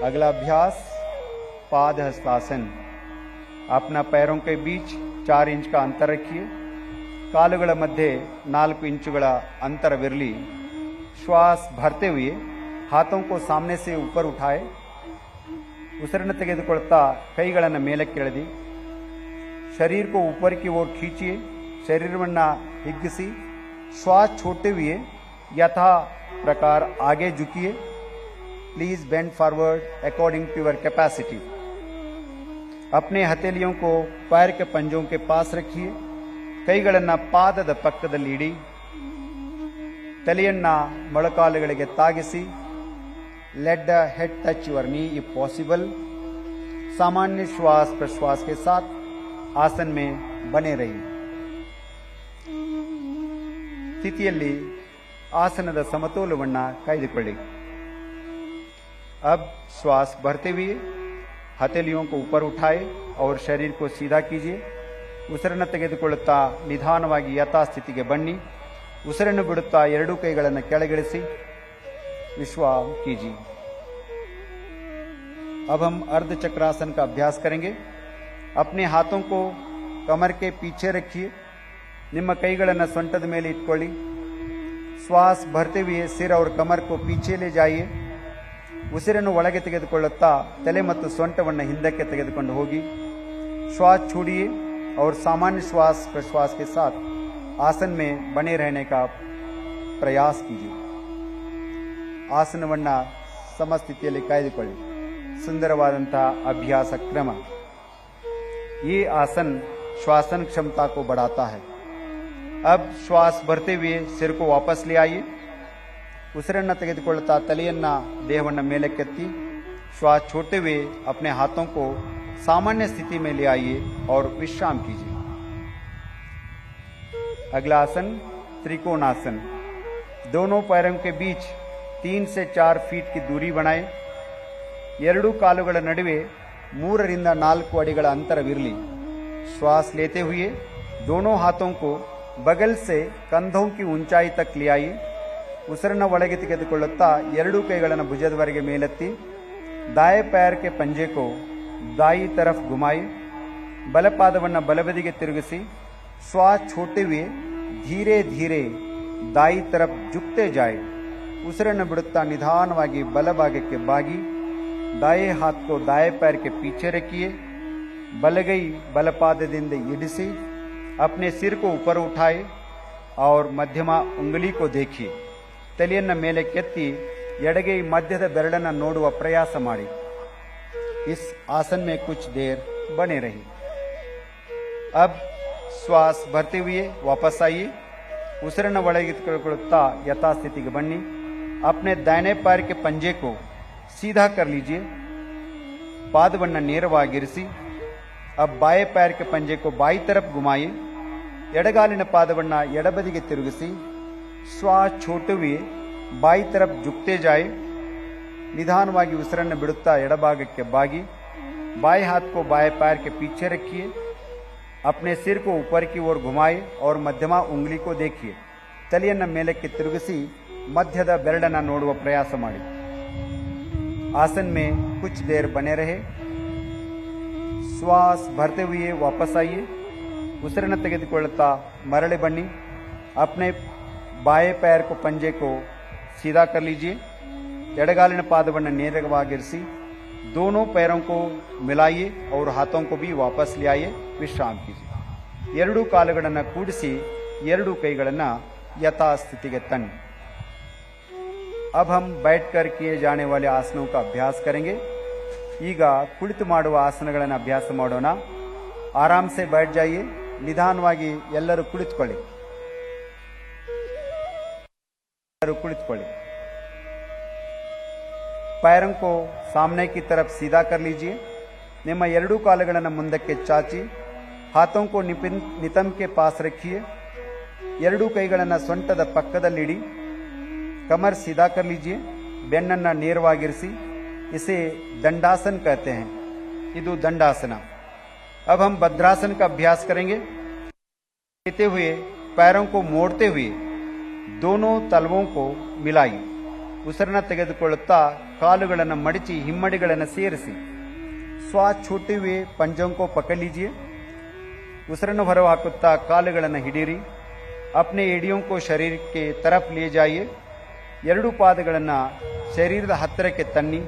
अगला अभ्यास पाद हस्तासन। अपना पैरों के बीच 4 इंच का अंतर रखिए, ಕಾಲುಗಳ ಮಧ್ಯೆ 4 ಇಂಚುಗಳ ಅಂತರವಿರಲಿ। श्वास भरते हुए हाथों को सामने से ऊपर उठाए। ಉಸಿರನ್ನು ತೆಗೆದುಕೊಳ್ಳುತ್ತಾ ಕೈಗಳನ್ನು ಮೇಲಕ್ಕೆ ಎಳೆದಿ, शरीर को ऊपर की ओर खींचिए, शरीरವನ್ನು हिग्गिसी। श्वास छोड़ते हुए यथा प्रकार आगे झुकिए। Please bend forward according to your capacity. अपने हथेलियों को पैर के पंजों के पास रखिए, ಕೈಗಳನ್ನು ಪಾದದ ಪಕ್ಕದಲ್ಲಿ ಇಡಿ, ತಲೆಯನ್ನ ಮೊಳಕಾಲುಗಳಿಗೆ ತಾಗಿಸಿ। Let the head touch your knee if possible. सामान्य श्वास प्रश्वास के साथ आसन में बने रहिए। ಸ್ಥಿತಿಯಲ್ಲಿ ಆಸನದ ಸಮತೋಲನವನ್ನು ಕಾಯ್ದುಕೊಳ್ಳಿ। अब श्वास भरते हुए हथेलियों को ऊपर उठाए और शरीर को सीधा कीजिए। ಉಸಿರನ್ನು ತೆಗೆದುಕೊಳ್ಳುತ್ತಾ ನಿಧಾನವಾಗಿ ಯಥಾಸ್ಥಿತಿಗೆ ಬನ್ನಿ। ಉಸಿರನ್ನು ಬಿಡುತ್ತಾ 2 ಕೈಗಳನ್ನು ಕೆಳಗಿಳಿಸಿ, विश्राम कीजिए। अब हम अर्ध चक्रासन का अभ्यास करेंगे। अपने हाथों को कमर के पीछे रखिए, ನಿಮ್ಮ ಕೈಗಳನ್ನು ಸೊಂಟದ ಮೇಲೆ ಇಟ್ಕೊಳ್ಳಿ। श्वास भरते हुए सिर और कमर को पीछे ले जाइए। ಉಸಿರನ್ನು ಒಳಗೆ ತೆಗೆದುಕೊಳ್ಳುತ್ತಾ ತಲೆ ಮತ್ತು ಸೊಂಟವನ್ನು ಹಿಂದಕ್ಕೆ ತೆಗೆದುಕೊಂಡು ಹೋಗಿ। श्वास छोड़िए और सामान्य श्वास प्रश्वास के साथ आसन में बने रहने का प्रयास कीजिए। ಆಸನವನ್ನು ಸಮಸ್ಥಿತಿಯಲ್ಲಿ ಕಾಯ್ದುಕೊಳ್ಳಿ। ಸುಂದರವಾದಂತಹ ಅಭ್ಯಾಸ ಕ್ರಮ। ये आसन श्वासन क्षमता को बढ़ाता है। अब श्वास भरते हुए सिर को वापस ले आइए। ಉಸಿರನ್ನು ತೆಗೆದುಕೊಳ್ಳುತ್ತಾ ತಲೆಯನ್ನ ದೇಹವನ್ನು ಮೇಲಕ್ಕೆತ್ತಿ, श्वास छोड़ते हुए अपने हाथों को सामान्य स्थिति में ले आइए और विश्राम कीजिए। अगला आसन त्रिकोणासन। दोनों पैरों के बीच 3 से 4 फीट की दूरी बनाए। 2 ಕಾಲುಗಳ ನಡುವೆ 3 ರಿಂದ 4 ಅಡಿಗಳ ಅಂತರವಿರಲಿ। श्वास लेते हुए दोनों हाथों को बगल से कंधों की ऊंचाई तक ले आइए। ಉಸಿರನ್ನು ಒಳಗೆ ತೆಗೆದುಕೊಳ್ಳುತ್ತಾ 2 ಕೈಗಳನ್ನು ಭುಜದವರೆಗೆ ಮೇಲೆತ್ತಿ, दाएं पैर के पंजे को दाई तरफ घुमाए। ಬಲಪಾದವನ್ನು ಬಲಬದಿಗೆ ತಿರುಗಿಸಿ। श्वास छोड़ते हुए धीरे धीरे दाई तरफ झुकते जाए। ಉಸಿರನ್ನು ಬಿಡುತ್ತಾ ನಿಧಾನವಾಗಿ ಬಲಭಾಗಕ್ಕೆ ಬಾಗಿ, दाएं हाथ को दाएं पैर के पीछे रखिए, बलगई बलपादದಿಂದ इडिसी। अपने सिर को ऊपर उठाए और मध्यमा उंगली को देखिए। ತಲೆಯನ್ನು ಮೇಲೆ ಕೆತ್ತಿ ಎಡಗೈ ಮಧ್ಯದ ಬೆರಳನ್ನು ನೋಡುವ ಪ್ರಯಾಸ ಮಾಡಿ। इस आसन में कुछ देर बने रहिए। अब श्वास भरते हुए वापस आइए। ಉಸಿರನ್ನು ಒಳಗೆ ತೆಗೆದುಕೊಳ್ಳುತ್ತಾ ಯಥಾಸ್ಥಿತಿಗೆ ಬನ್ನಿ। अपने दाहिने पैर के पंजे को सीधा कर लीजिए, ಪಾದವನ್ನು ನೇರವಾಗಿರಿಸಿ। अब बाएं पैर के पंजे को बाई तरफ घुमाइए। ಎಡಗಾಲಿನ ಪಾದವನ್ನು ಎಡಬದಿಗೆ ತಿರುಗಿಸಿ। श्वास छोड़ते हुए बाई तरफ झुकते जाए। निधानವಾಗಿ ಉಸಿರನ್ನು ಬಿಡುತ್ತಾ ಎಡಭಾಗಕ್ಕೆ ಬಾಗಿ, बाएं हाथ को बाएं पैर के पीछे रखिए। अपने सिर को ऊपर की ओर घुमाए और मध्यमा उंगली को देखिए। ತಲೆಯನ್ನು ಮೇಲಕ್ಕೆ ತಿರುಗಿಸಿ ಮಧ್ಯದ ಬೆರಳನ್ನು ನೋಡುವ ಪ್ರಯಾಸ ಮಾಡಿ। आसन में कुछ देर बने रहे। श्वास भरते हुए वापस आइए। ಉಸಿರನ್ನು ತೆಗೆದುಕೊಳ್ಳುತ್ತಾ ಮರಳಿ ಬನ್ನಿ। अपने बाएं पैर को पंजे को सीधा कर लीजिए। ಎಡಗಾಲಿನ ಪಾದವನ್ನು ನೇರವಾಗಿರಿಸಿ। दोनों पैरों को मिलाइए और हाथों को भी वापस ले आइए, विश्राम कीजिए। 2 ಕಾಲುಗಳನ್ನು ಕೂಡಿಸಿ 2 ಕೈಗಳನ್ನು ಯಥಾಸ್ಥಿತಿಗೆ ತನ್ನಿ। अब हम बैठकर किए जाने वाले आसनों का अभ्यास करेंगे। ಈಗ ಕುಳಿತು ಮಾಡುವ ಆಸನಗಳನ್ನು ಅಭ್ಯಾಸ ಮಾಡೋಣ। आराम से बैठ जाइए। ನಿಧಾನವಾಗಿ ಎಲ್ಲರೂ ಕುಳಿತುಕೊಳ್ಳಿ। पैरों को सामने की तरफ सीधा कर लीजिए। ನಿಮ್ಮ 2 ಕಾಲುಗಳನ್ನು ಮುಂದಕ್ಕೆ ಚಾಚಿ, हाथों को नितंब के पास रखिए। ಎರಡೂ ಕೈಗಳನ್ನು ಸೊಂಟದ ಪಕ್ಕದಲ್ಲಿಡಿ, कमर सीधा कर लीजिए, बेन्नನ್ನ ನೇರವಾಗಿರಿಸಿ. इसे दंडासन कहते हैं, इदु दंडासना. अब हम भद्रासन का अभ्यास करेंगे. लेते हुए पैरों को मोड़ते हुए दोनों तलवों को मिलाइए. ಉಸಿರನ್ನ ತೆಗೆದುಕೊಳ್ಳುತ್ತಾ ಕಾಲುಗಳನ್ನು ಮಡಚಿ ಹಿಮ್ಮಡಿಗಳನ್ನು ಸೇರಿಸಿ. श्वास छोड़ते हुए पंजों को पकड़ लीजिए. ಉಸಿರನ್ನು ಹೊರಹಾಕುತ್ತಾ ಕಾಲುಗಳನ್ನು ಹಿಡಿಯಿರಿ. अपने एड़ियों को शरीर के तरफ ले जाइए. ಎರಡೂ ಪಾದಗಳನ್ನು ಶರೀರದ ಹತ್ತಿರಕ್ಕೆ ತನ್ನಿ.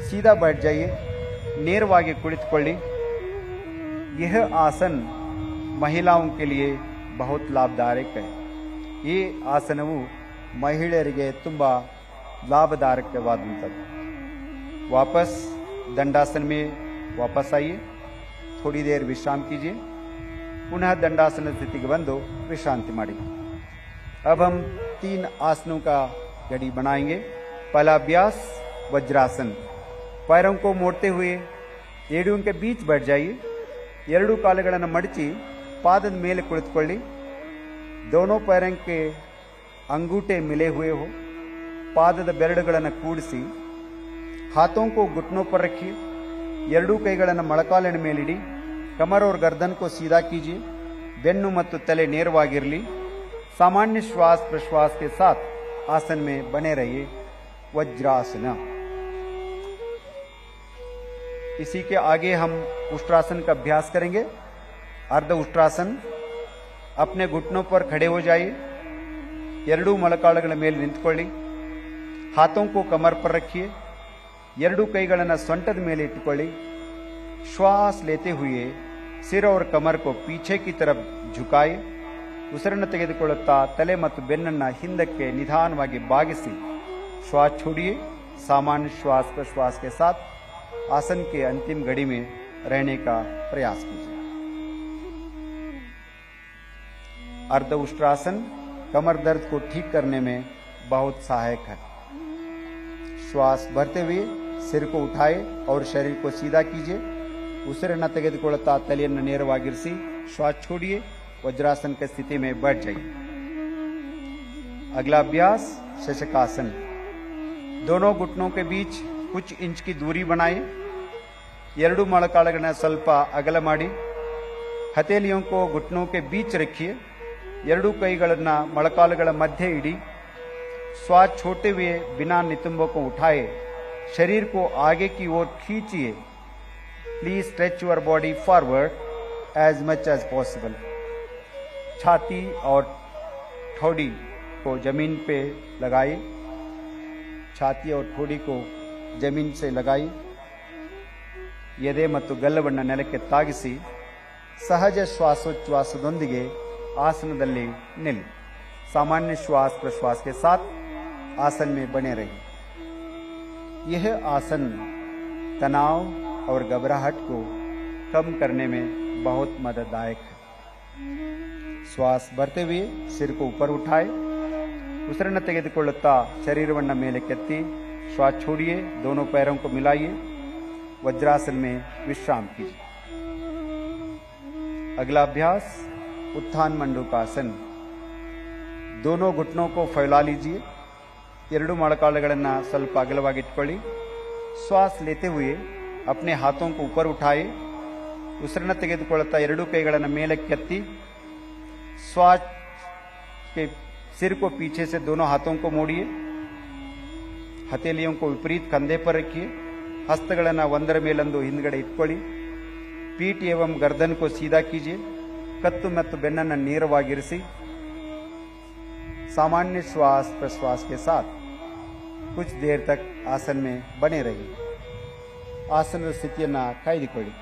सीधा बैठ जाइए, ನೇರವಾಗಿ ಕುಳಿತುಕೊಳ್ಳಿ. यह आसन महिलाओं के लिए बहुत लाभदायक है. ಈ ಆಸನವು ಮಹಿಳೆಯರಿಗೆ ತುಂಬಾ लाभदायकವಾದಂಥದ್ದು. वापस दंडासन में वापस आइए, थोड़ी देर विश्राम कीजिए. पुनः दंडासन स्थिति के बंदो विश्रांति मारी. अब हम 3 आसनों का गढ़ी बनाएंगे. पहला अभ्यास वज्रासन. पैरों को मोड़ते हुए एड़ियों के बीच बैठ जाइए. ಎರಡೂ ಕಾಲುಗಳನ್ನು ಮಡಚಿ ಪಾದದ ಮೇಲೆ ಕುಳಿತುಕೊಳ್ಳಿ. दोनों पैरों के अंगूठे मिले हुए हो. ಪಾದದ ಬೆರಳುಗಳನ್ನು ಕೂಡಿಸಿ. हाथों को घुटनों पर रखिए. ಎರಡೂ ಕೈಗಳನ್ನು ಮೊಳಕಾಲಿನ ಮೇಲಿಡಿ. कमर और गर्दन को सीधा कीजिए. ಬೆನ್ನು ಮತ್ತು ತಲೆ ನೇರವಾಗಿರಲಿ. सामान्य श्वास प्रश्वास के साथ आसन में बने रहिए. वज्रासना. इसी के आगे हम उष्ट्रासन का अभ्यास करेंगे. अर्ध उष्ट्रासन. अपने घुटनों पर खड़े हो जाइए. ಎರಡೂ ಮೊಳಕಾಲುಗಳ ಮೇಲೆ ನಿಂತುಕೊಳ್ಳಿ. हाथों को कमर पर रखिए. ಎರಡೂ ಕೈಗಳನ್ನು ಸೊಂಟದ ಮೇಲೆ ಇಟ್ಟುಕೊಳ್ಳಿ. श्वास लेते हुए सिर और कमर को पीछे की तरफ झुकाए. ಉಸಿರನ್ನು ತೆಗೆದುಕೊಳ್ಳುತ್ತಾ ತಲೆ ಮತ್ತು ಬೆನ್ನನ್ನು ಹಿಂದಕ್ಕೆ ನಿಧಾನವಾಗಿ ಬಾಗಿಸಿ. श्वास छोड़िए. सामान्य श्वास प्रश्वास के साथ आसन के अंतिम घड़ी में रहने का प्रयास कीजिए. अर्ध उष्ट्रासन कमर दर्द को ठीक करने में बहुत सहायक है. श्वास भरते हुए सिर को उठाए और शरीर को सीधा कीजिए. ಉಸಿರನ್ನು ತೆಗೆದುಕೊಳ್ಳುತ್ತಾ ತಲೆಯನ್ನು ನೇರವಾಗಿರಿಸಿ. श्वास छोड़िए. वज्रासन की स्थिति में बैठ जाइए. अगला अभ्यास शशकासन. दोनों घुटनों के बीच कुछ इंच की दूरी बनाए. ಎರಡೂ ಮೊಳಕಾಲುಗಳನ್ನು ಸ್ವಲ್ಪ ಅಗಲ ಮಾಡಿ. ಹಥೇಲಿयों को घुटनों के बीच रखिए. ಎರಡೂ ಕೈಗಳನ್ನು ಮೊಳಕಾಲುಗಳ ಮಧ್ಯೆ ಇಡಿ. श्वास छोड़ते हुए बिना नितंबों को उठाए शरीर को आगे की ओर खींचिए. Please stretch your body forward as much as possible. छाती और ठोड़ी को जमीन पे लगाइए. छाती और ठोड़ी को जमीन से लगाइए. ಎದೆ ಮತ್ತು ಗಲ್ಲವನ್ನು ನೆಲಕ್ಕೆ ತಾಗಿಸಿ ಸಹಜ ಶ್ವಾಸೋಚ್ಛ್ವಾಸದೊಂದಿಗೆ आसनदल्ली निल. सामान्य श्वास प्रश्वास के साथ आसन में बने रहिए. यह आसन तनाव और घबराहट को कम करने में बहुत मदददायक है. श्वास भरते हुए सिर को ऊपर उठाए. ಉಸಿರನ್ನು ತೆಗೆದುಕೊಳ್ಳುತ್ತಾ ಶರೀರವನ್ನು ಮೇಲೆ ಕೆತ್ತಿ. श्वास छोड़िए. दोनों पैरों को मिलाइए. वज्रासन में विश्राम कीजिए. अगला अभ्यास उत्थान मंडूकासन. दोनों घुटनों को फैला लीजिए. ಎರಡೂ ಮೊಳಕಾಲುಗಳನ್ನು ಸ್ವಲ್ಪ ಅಗಲವಾಗಿ ಇಟ್ಕೊಳ್ಳಿ. श्वास लेते हुए अपने हाथों को ऊपर उठाए. ಉಸಿರನ್ನು ತೆಗೆದುಕೊಳ್ಳುತ್ತಾ ಎರಡೂ ಕೈಗಳನ್ನು ಮೇಲಕ್ಕೆ ಎತ್ತಿ. श्वास के सिर को पीछे से दोनों हाथों को मोड़िए. हथेलियों को विपरीत कंधे पर रखिए. हस्तಗಳನ್ನು ಒಂದರ ಮೇಲೊಂದು ಹಿಂದ್ಗಡೆ ಇಟ್ಕೊಳ್ಳಿ. पीठ एवं गर्दन को सीधा कीजिए. कत्तु ಮತ್ತು ಬೆನ್ನನ್ನು ನೇರವಾಗಿರಿಸಿ. सामान्य श्वास प्रश्वास के साथ कुछ देर तक आसन में बने रहिए. आसन स्थितिಯನ್ನು ಕಾಯ್ದುಕೊಳ್ಳಿ.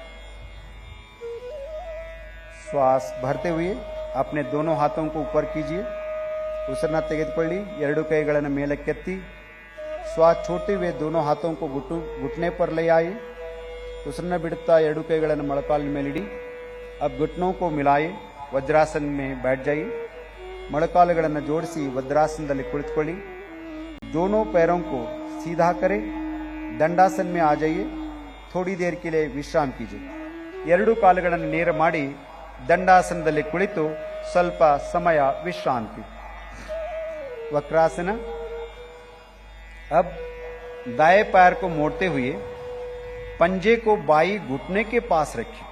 श्वास भरते हुए अपने दोनों हाथों को ऊपर कीजिए. ಉಸಿರನ್ನು ತೆಗೆದುಕೊಳ್ಳಿ. ಎರಡೂ ಕೈಗಳನ್ನು ಮೇಲಕ್ಕೆತ್ತಿ. श्वास छोड़ते हुए दोनों हाथों को घुटने पर ले आए. ಉಸಿರನ್ನು ಬಿಡುತ್ತಾ ಎರಡೂ ಕೈಗಳನ್ನು ಮೊಳಕಾಲಿನ ಮೇಲಿಡಿ. अब घुटनों को मिलाए. वज्रासन में बैठ जाइए. ಮೊಳಕಾಲುಗಳನ್ನು ಜೋಡಿಸಿ वज्रासनದಲ್ಲಿ ಕುಳಿತುಕೊಳ್ಳಿ. दोनों पैरों को सीधा करें. दंडासन में आ जाइए. थोड़ी देर के लिए विश्राम कीजिए. ಎರಡೂ ಕಾಲುಗಳನ್ನು ನೇರ ಮಾಡಿ ದಂಡಾಸನದಲ್ಲಿ ಕುಳಿತು ಸ್ವಲ್ಪ ಸಮಯ ವಿಶ್ರಾಂತಿ. वक्रासन. अब दाएं पैर को मोड़ते हुए पंजे को बाई घुटने के पास रखिए.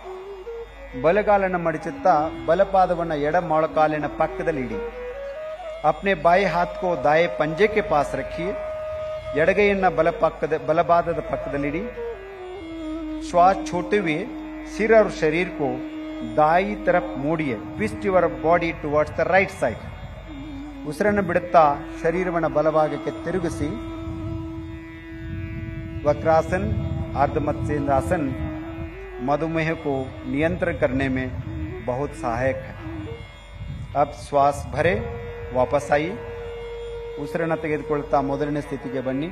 ಬಲಗಾಲನ್ನು ಮಡಚುತ್ತಾ ಬಲಪಾದವನ್ನು ಎಡ ಮೊಳಕಾಲಿನ ಪಕ್ಕದಲ್ಲಿ ಇಡಿ. अपने बाएं हाथ को दाएं पंजे के पास रखिए. ಎಡಗೈಯನ್ನು ಬಲಪಾದದ ಪಕ್ಕದಲ್ಲಿ ಇಡಿ. श्वास छोड़ते हुए सिर और शरीर को दाई तरफ मोड़िए. Twist your body towards the right side. ಉಸಿರನ್ನು ಬಿಡುತ್ತಾ ಶರೀರವನ್ನು ಬಲಭಾಗಕ್ಕೆ ತಿರುಗಿಸಿ. वक्रासन अर्धमत्स्येंद्रासन मधुमेह को नियंत्रण करने में बहुत सहायक है. अब श्वास भरे वापस आइए. ಉಸಿರನ್ನು ತೆಗೆದುಕೊಳ್ಳುತ್ತಾ ಮೊದಲನೇ ಸ್ಥಿತಿಗೆ ಬನ್ನಿ.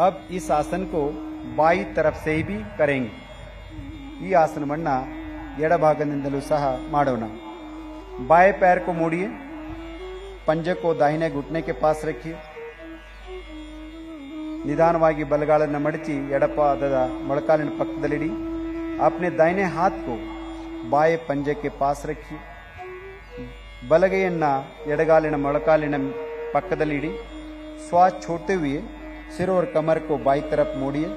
अब इस आसन को बाई तरफ से भी करेंगे. ಈ ಆಸನವನ್ನು ಎಡಭಾಗದಿಂದಲೂ ಸಹ ಮಾಡೋಣ. बाएं पैर को मोड़िए. पंजे को दाहिने घुटने के पास रखिए. निदानವಾಗಿ ಬಲಗಾಲನ್ನು ಮಡಚಿ ಎಡಪಾದದ ಮೊಳಕಾಲಿನ ಪಕ್ಕದಲ್ಲಿಡಿ. अपने दाहिने हाथ को बाएं पंजे के पास रखिए. ಬಲಗೈಯನ್ನು ಎಡಗಾಲಿನ ಮೊಳಕಾಲಿನ ಪಕ್ಕದಲ್ಲಿಡಿ. श्वास छोड़ते हुए सिर और कमर को बाई तरफ मोड़िए.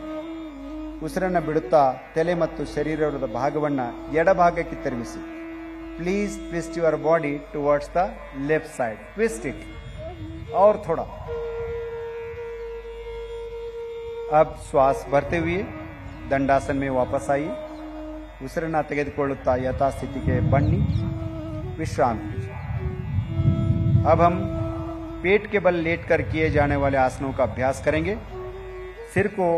ಉಸಿರನ್ನು ಬಿಡುತ್ತಾ ತಲೆ ಮತ್ತು ಶರೀರದ ಭಾಗವನ್ನು ಎಡಭಾಗಕ್ಕೆ ತಿರುಗಿಸಿ. Please twist your body towards the left side. Twist it और थोड़ा. अब श्वास भरते हुए दंडासन में वापस आइए. ಉಸಿರನ್ನು ತೆಗೆದುಕೊಳ್ಳುತ್ತಾ ಯಥಾಸ್ಥಿತಿಗೆ ಬನ್ನಿ. विश्राम कीजिए. अब हम पेट के बल लेटकर किए जाने वाले आसनों का अभ्यास करेंगे. सिर को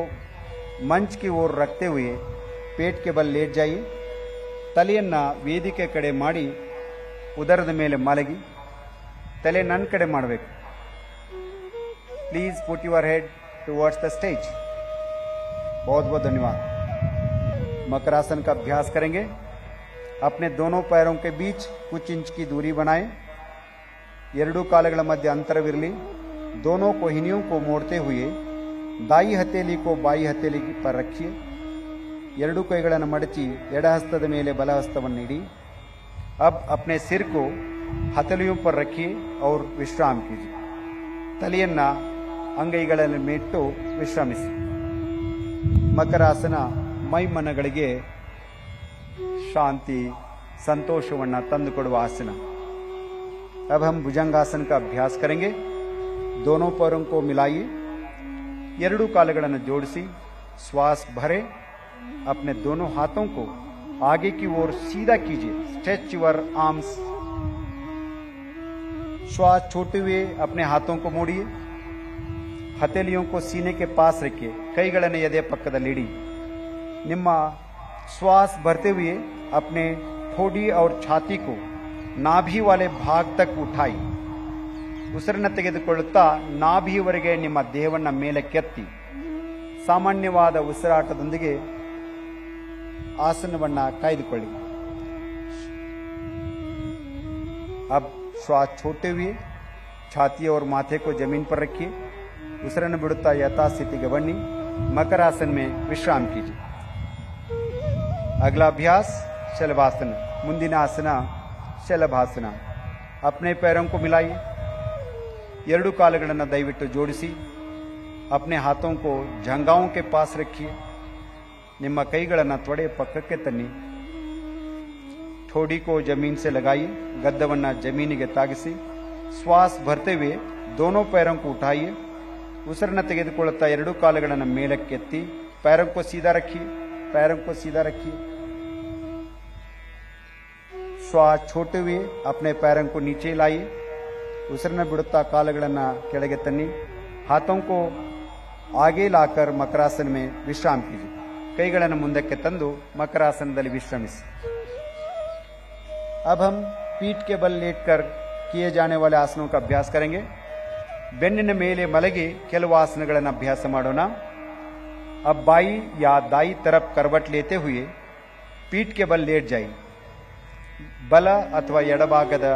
मंच की ओर रखते हुए पेट के बल लेट जाइए. ತಲೆಯನ್ನ ವೇದಿಕೆ ಕಡೆ ಮಾಡಿ ಉದರದ ಮೇಲೆ ಮಲಗಿ. ತಲೆ ನನ್ನ ಕಡೆ ಮಾಡಬೇಕು. Please put your head towards the stage. बहुत बहुत धन्यवाद. मकरासन का अभ्यास करेंगे. अपने दोनों पैरों के बीच कुछ इंच की दूरी बनाएं. ಎರಡೂ ಕಾಲುಗಳ ಮಧ್ಯೆ ಅಂತರವಿರಲಿ. दोनों कोहिनियों को मोड़ते हुए दाई हथेली को बाई हथेली पर रखिए. ಎರಡೂ ಕೈಗಳನ್ನು ಮಡಚಿ ಎಡ ಹಸ್ತದ ಮೇಲೆ ಬಲ ಹಸ್ತವನ್ನು ಇಡಿ. अब अपने सिर को हथेलियों पर रखिए और विश्राम कीजिए. ತಲೆಯನ್ನ ಅಂಗೈಗಳಲ್ಲಿ ಮೇಟ್ಟು ವಿಶ್ರಮಿಸಿ. ಮಕರಾಸನ ಮೈಮನಗಳಿಗೆ ಶಾಂತಿ ಸಂತೋಷವನ್ನು ತಂದುಕೊಡುವ ಆಸನ. अब हम भुजंगासन का अभ्यास करेंगे. दोनों पैरों को मिलाइए. ಎರಡೂ ಕಾಲುಗಳನ್ನು ಜೋಡಿಸಿ श्वास भरे. अपने दोनों हाथों को आगे की ओर सीधा कीजिए. Stretch your arms. श्वास छोड़ते हुए अपने हाथों को मोड़िए. हथेलियों को सीने के पास रखिए. ಕೈಗಳನ್ನು ಎದೆ ಪಕ್ಕದಲ್ಲಿಡಿ. ನಿಮ್ಮ श्वास भरते हुए अपने ठोड़ी और छाती को नाभि वाले भाग तक उठाई. ಉಸಿರನ್ನು ತೆಗೆದುಕೊಳ್ಳುತ್ತಾ ನಾಭಿಯವರೆಗೆ ನಿಮ್ಮ ದೇಹವನ್ನು ಮೇಲಕ್ಕೆತ್ತಿ ಸಾಮಾನ್ಯವಾದ ಉಸಿರಾಟದೊಂದಿಗೆ ಆಸನವನ್ನು ಕಾಯ್ದುಕೊಳ್ಳಿ. अब श्वास छोड़ते हुए छाती और माथे को जमीन पर रखिए. ಉಸಿರನ್ನು ಬಿಡುತ್ತಾ ಯಥಾಸ್ಥಿತಿಗೆ ಬನ್ನಿ. मकरासन में विश्राम कीजिए. अगला अभ्यास शलभासन. ಮುಂದಿನ ಆಸನ ಶಲಭಾಸನ. अपने पैरों को मिलाइए. ಎರಡೂ ಕಾಲುಗಳನ್ನು ದಯವಿಟ್ಟು ಜೋಡಿಸಿ. अपने हाथों को जंघाओं के पास रखिए. ನಿಮ್ಮ ಕೈಗಳನ್ನು ತೊಡೆ ಪಕ್ಕಕ್ಕೆ ತನ್ನಿ. ठोड़ी को जमीन से लगाइए. ಗದ್ದವನ್ನು ಜಮೀನಿಗೆ ತಾಗಿಸಿ. श्वास भरते हुए दोनों पैरों को उठाइए. ಉಸಿರನ್ನು ತೆಗೆದುಕೊಳ್ಳುತ್ತಾ ಎರಡೂ ಕಾಲುಗಳನ್ನು ಮೇಲಕ್ಕೆತ್ತಿ. पैरों को सीधा रखिए. पैरों को सीधा रखिए. श्वास छोड़ते हुए अपने पैरों को नीचे लाइए. ಉಸಿರನ್ನು ಬಿಡುತ್ತಾ ಕಾಲುಗಳನ್ನು ಕೆಳಗೆ ತನ್ನಿ. हाथों को आगे लाकर मकरासन में विश्राम कीजिए. ಕೈಗಳನ್ನು ಮುಂದಕ್ಕೆ ತಂದು ಮಕರಾಸನದಲ್ಲಿ ವಿಶ್ರಮಿಸಿ. अब हम पीठ के बल लेटकर किए जाने वाले आसनों का अभ्यास करेंगे. ಬೆನ್ನಿನ ಮೇಲೆ ಮಲಗಿ ಕೆಲವು ಆಸನಗಳನ್ನು ಅಭ್ಯಾಸ ಮಾಡೋಣ. अब बाई या दाई तरफ करवट लेते हुए पीठ के बल लेट जाइए. ಬಲ ಅಥವಾ ಎಡಭಾಗದ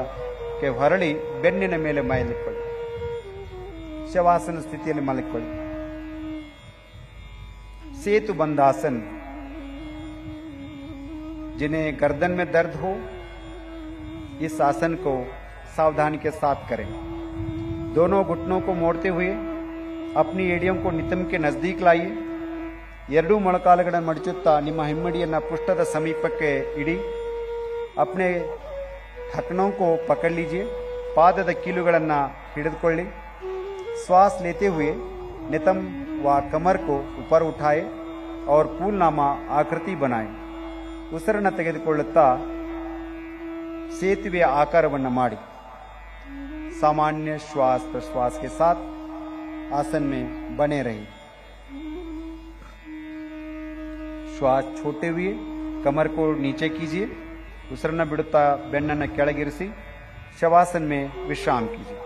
ಕೆ ಹೊರಳಿ ಬೆನ್ನಿನ ಮೇಲೆ ಮಲಗಿಕೊಳ್ಳಿ. ಶವಾಸನ ಸ್ಥಿತಿಯಲ್ಲಿ ಮಲಗಿಕೊಳ್ಳಿ. सेतु बंधासन. जिन्हें गर्दन में दर्द हो इस आसन को सावधानी के साथ करें। दोनों घुटनों को मोड़ते हुए अपनी एडियम को नितंब के नजदीक लाइए। ಎರಡೂ ಮೊಳಕಾಲುಗಳನ್ನು ಮಡಚುತ್ತಾ ನಿಮ್ಮ ಹಿಮ್ಮಡಿಯನ್ನು ಪೃಷ್ಠದ ಸಮೀಪಕ್ಕೆ ಇಡಿ। अपने ढकनों को पकड़ लीजिए। पादದ ಕೀಲುಗಳನ್ನು ಹಿಡಿದುಕೊಳ್ಳಿ। श्वास लेते हुए नितंब व कमर को ऊपर उठाए और फूलनामा आकृति बनाए। ಉಸಿರನ್ನು ತೆಗೆದುಕೊಳ್ಳುತ್ತಾ ಸೇತುವೆಯ ಆಕಾರವನ್ನು ಮಾಡಿ। सामान्य श्वास प्रश्वास के साथ आसन में बने रहिए। श्वास छोड़ते हुए कमर को नीचे कीजिए। ಉಸಿರನ್ನು ಬಿಡುತ್ತಾ ಬೆನ್ನನ್ನು ಕೆಳಗಿರಿಸಿ शवासन में विश्राम कीजिए।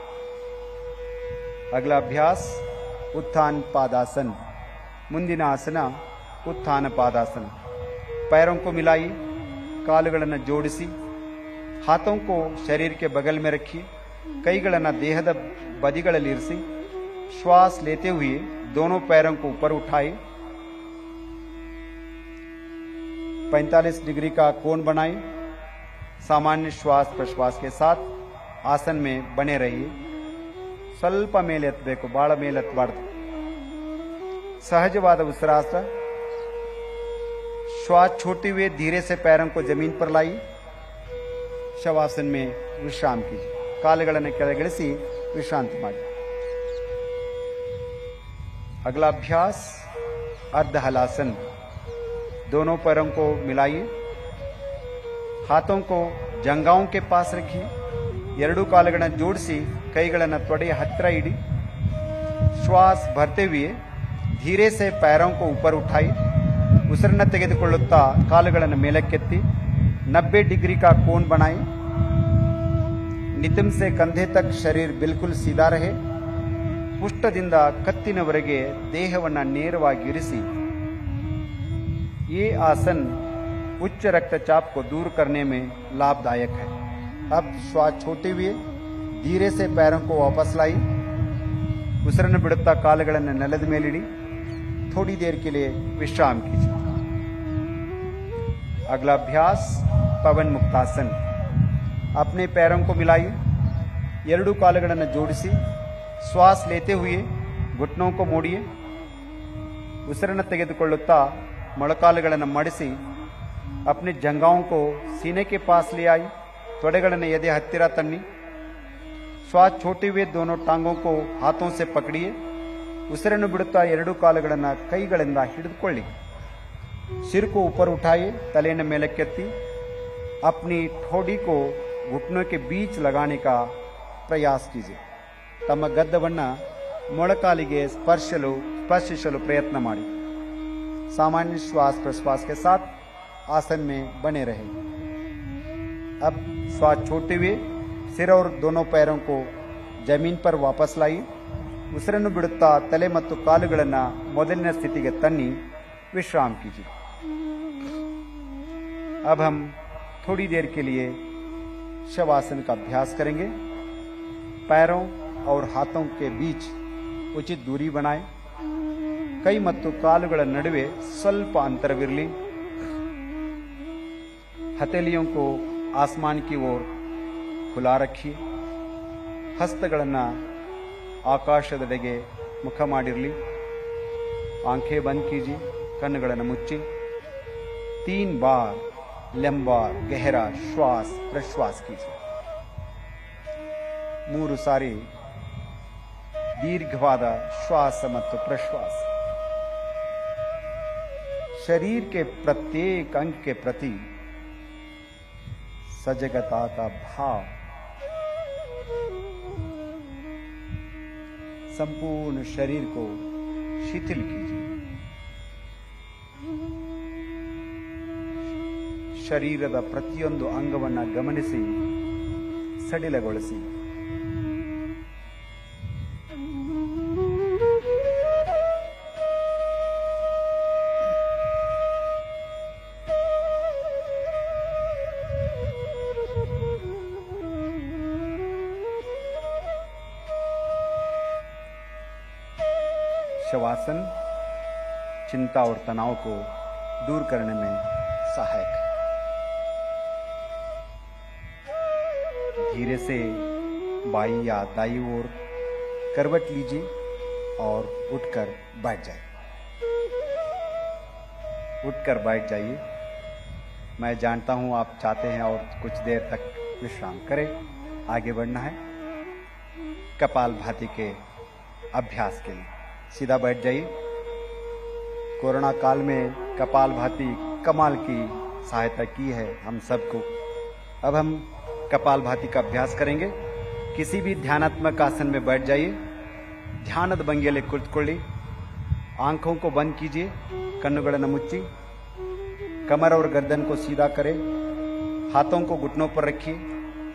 अगला अभ्यास उत्थान पादासन। ಮುಂದಿನ ಆಸನ उत्थान पादासन। पैरों को मिलाइए, ಕಾಲುಗಳನ್ನು ಜೋಡಿಸಿ, हाथों को शरीर के बगल में रखिए, ಕೈಗಳನ್ನು ದೇಹದ ಬದಿಗಳಲ್ಲಿ ಇರಿಸಿ। श्वास लेते हुए दोनों पैरों को ऊपर उठाए। 45 डिग्री का कोण बनाएं। सामान्य श्वास प्रश्वास के साथ आसन में बने रहिए। ಸ್ವಲ್ಪ ಮೇಲೆ ಎತ್ತಬೇಕು, ಬಹಳ ಮೇಲೆ ಎತ್ತಬಾರ್ದು। सहजवाद ಉಸಿರಾಟ। श्वास छोड़ते हुए धीरे से पैरों को जमीन पर लाइए। शवासन में विश्राम कीजिए। ಕಾಲುಗಳನ್ನು ಕೆಳಗಿಳಿಸಿ ವಿಶ್ರಾಂತಿ ಮಾಡಿ। अगला अभ्यास अर्ध हलासन। दोनों पैरों को मिलाइए, हाथों को जंघाओं के पास रखिए, ಎರಡೂ ಕಾಲುಗಳನ್ನು ಜೋಡಿಸಿ ಕೈಗಳನ್ನು ತೊಡೆಯ ಹತ್ತಿರ ಇಡಿ। श्वास भरते हुए धीरे से पैरों को ऊपर उठाई। ಉಸಿರನ್ನು ತೆಗೆದುಕೊಳ್ಳುತ್ತಾ ಕಾಲುಗಳನ್ನು ಮೇಲಕ್ಕೆತ್ತಿ 90 डिग्री का कोण बनाए। नितंब से कंधे तक शरीर बिल्कुल सीधा रहे। ಪುಷ್ಟದಿಂದ ಕತ್ತಿನವರೆಗೆ ದೇಹವನ್ನು ನೇರವಾಗಿ ಇರಿಸಿ। ये आसन उच्च रक्तचाप को दूर करने में लाभदायक है। अब श्वास छोड़ते हुए धीरे से पैरों को वापस लाई। ಉಸಿರನ್ನು ಬಿಡುತ್ತಾ ಕಾಲುಗಳನ್ನು ನೆಲದ ಮೇಲಿಡಿ। थोड़ी देर के लिए विश्राम कीजिए। अगला अभ्यास पवन मुक्तासन। अपने पैरों को मिलाइए, ಎರಡೂ ಕಾಲುಗಳನ್ನು ಜೋಡಿಸಿ श्वास लेते हुए घुटनों को मोड़िए। ಉಸಿರನ್ನು ತೆಗೆದುಕೊಳ್ಳುತ್ತಾ ಮೊಳಕಾಲುಗಳನ್ನು ಮಡಿಸಿ अपने जंघाओं को सीने के पास ले आई। ತೊಡೆಗಳನ್ನು ಎದೆ ಹತ್ತಿರ ತನ್ನಿ। श्वास छोड़ते हुए दोनों टांगों को हाथों से पकड़िए। ಉಸಿರನ್ನು ಬಿಡುತ್ತಾ ಎರಡೂ ಕಾಲುಗಳನ್ನು ಕೈಗಳಿಂದ ಹಿಡಿದುಕೊಳ್ಳಿ। सिर को ऊपर उठाइए, तलेಯನ್ನು ಮೇಲಕ್ಕೆತ್ತಿ। अपनी ठोड़ी को घुटनों के बीच लगाने का प्रयास कीजिए। ತಮ್ಮ ಗದ್ದವನ್ನು ಮೊಳಕಾಲಿಗೆ ಸ್ಪರ್ಶಿಸಲು ಪ್ರಯತ್ನ ಮಾಡಿ। सामान्य श्वास प्रश्वास के साथ आसन में बने रहे। अब श्वास छोड़ते हुए सिर और दोनों पैरों को जमीन पर वापस लाइए। ಉಸಿರನ್ನು ಬಿಡುತ್ತಾ ತಲೆ ಮತ್ತು ಕಾಲುಗಳನ್ನು ಮೊದಲಿನ ಸ್ಥಿತಿಗೆ ತನ್ನಿ विश्राम कीजिए। अब हम थोड़ी देर के लिए शवासन का अभ्यास करेंगे। पैरों और हाथों के बीच उचित दूरी बनाएं। ಕೈ ಮತ್ತು ಕಾಲುಗಳ ನಡುವೆ ಸ್ವಲ್ಪ ಅಂತರವಿರಲಿ। हथेलियों को आसमान की ओर खुला रखिए। ಹಸ್ತಗಳನ್ನು ಆಕಾಶದೆಡೆಗೆ ಮುಖ ಮಾಡಿರಲಿ। आंखें बंद कीजिए, ಕಣ್ಣುಗಳನ್ನು ಮುಚ್ಚಿ। 3 बार लंबा गहरा श्वास प्रश्वास कीजिए। 3 ಸಾರಿ दीर्घवाद श्वास ಮತ್ತು प्रश्वास। शरीर के प्रत्येक अंग के प्रति सजगता का भाव। संपूर्ण शरीर को शिथिल कीजिए। ಶರೀರದ ಪ್ರತಿಯೊಂದು ಅಂಗವನ್ನು ಗಮನಿಸಿ ಸಡಿಲಗೊಳಿಸಿ। शवासन चिंता और तनाव को दूर करने में सहायक है। धीरे से बाई या दाई ओर करवट लीजिए और उठकर बैठ जाइए। उठकर बैठ जाइए। मैं जानता हूं आप चाहते हैं और कुछ देर तक विश्राम करें। आगे बढ़ना है कपालभाति के अभ्यास के लिए। सीधा बैठ जाइए। कोरोना काल में कपालभाति कमाल की सहायता की है हम सबको। अब हम कपालभाति का अभ्यास करेंगे। किसी भी ध्यानात्मक आसन में बैठ जाइए। ध्यानद भंगिಯಲ್ಲಿ ಕುಳಿತುಕೊಳ್ಳಿ। आंखों को बंद कीजिए, कन्नुಗಳನ್ನು मुच्ची, कमर और गर्दन को सीधा करें, हाथों को घुटनों पर रखिए,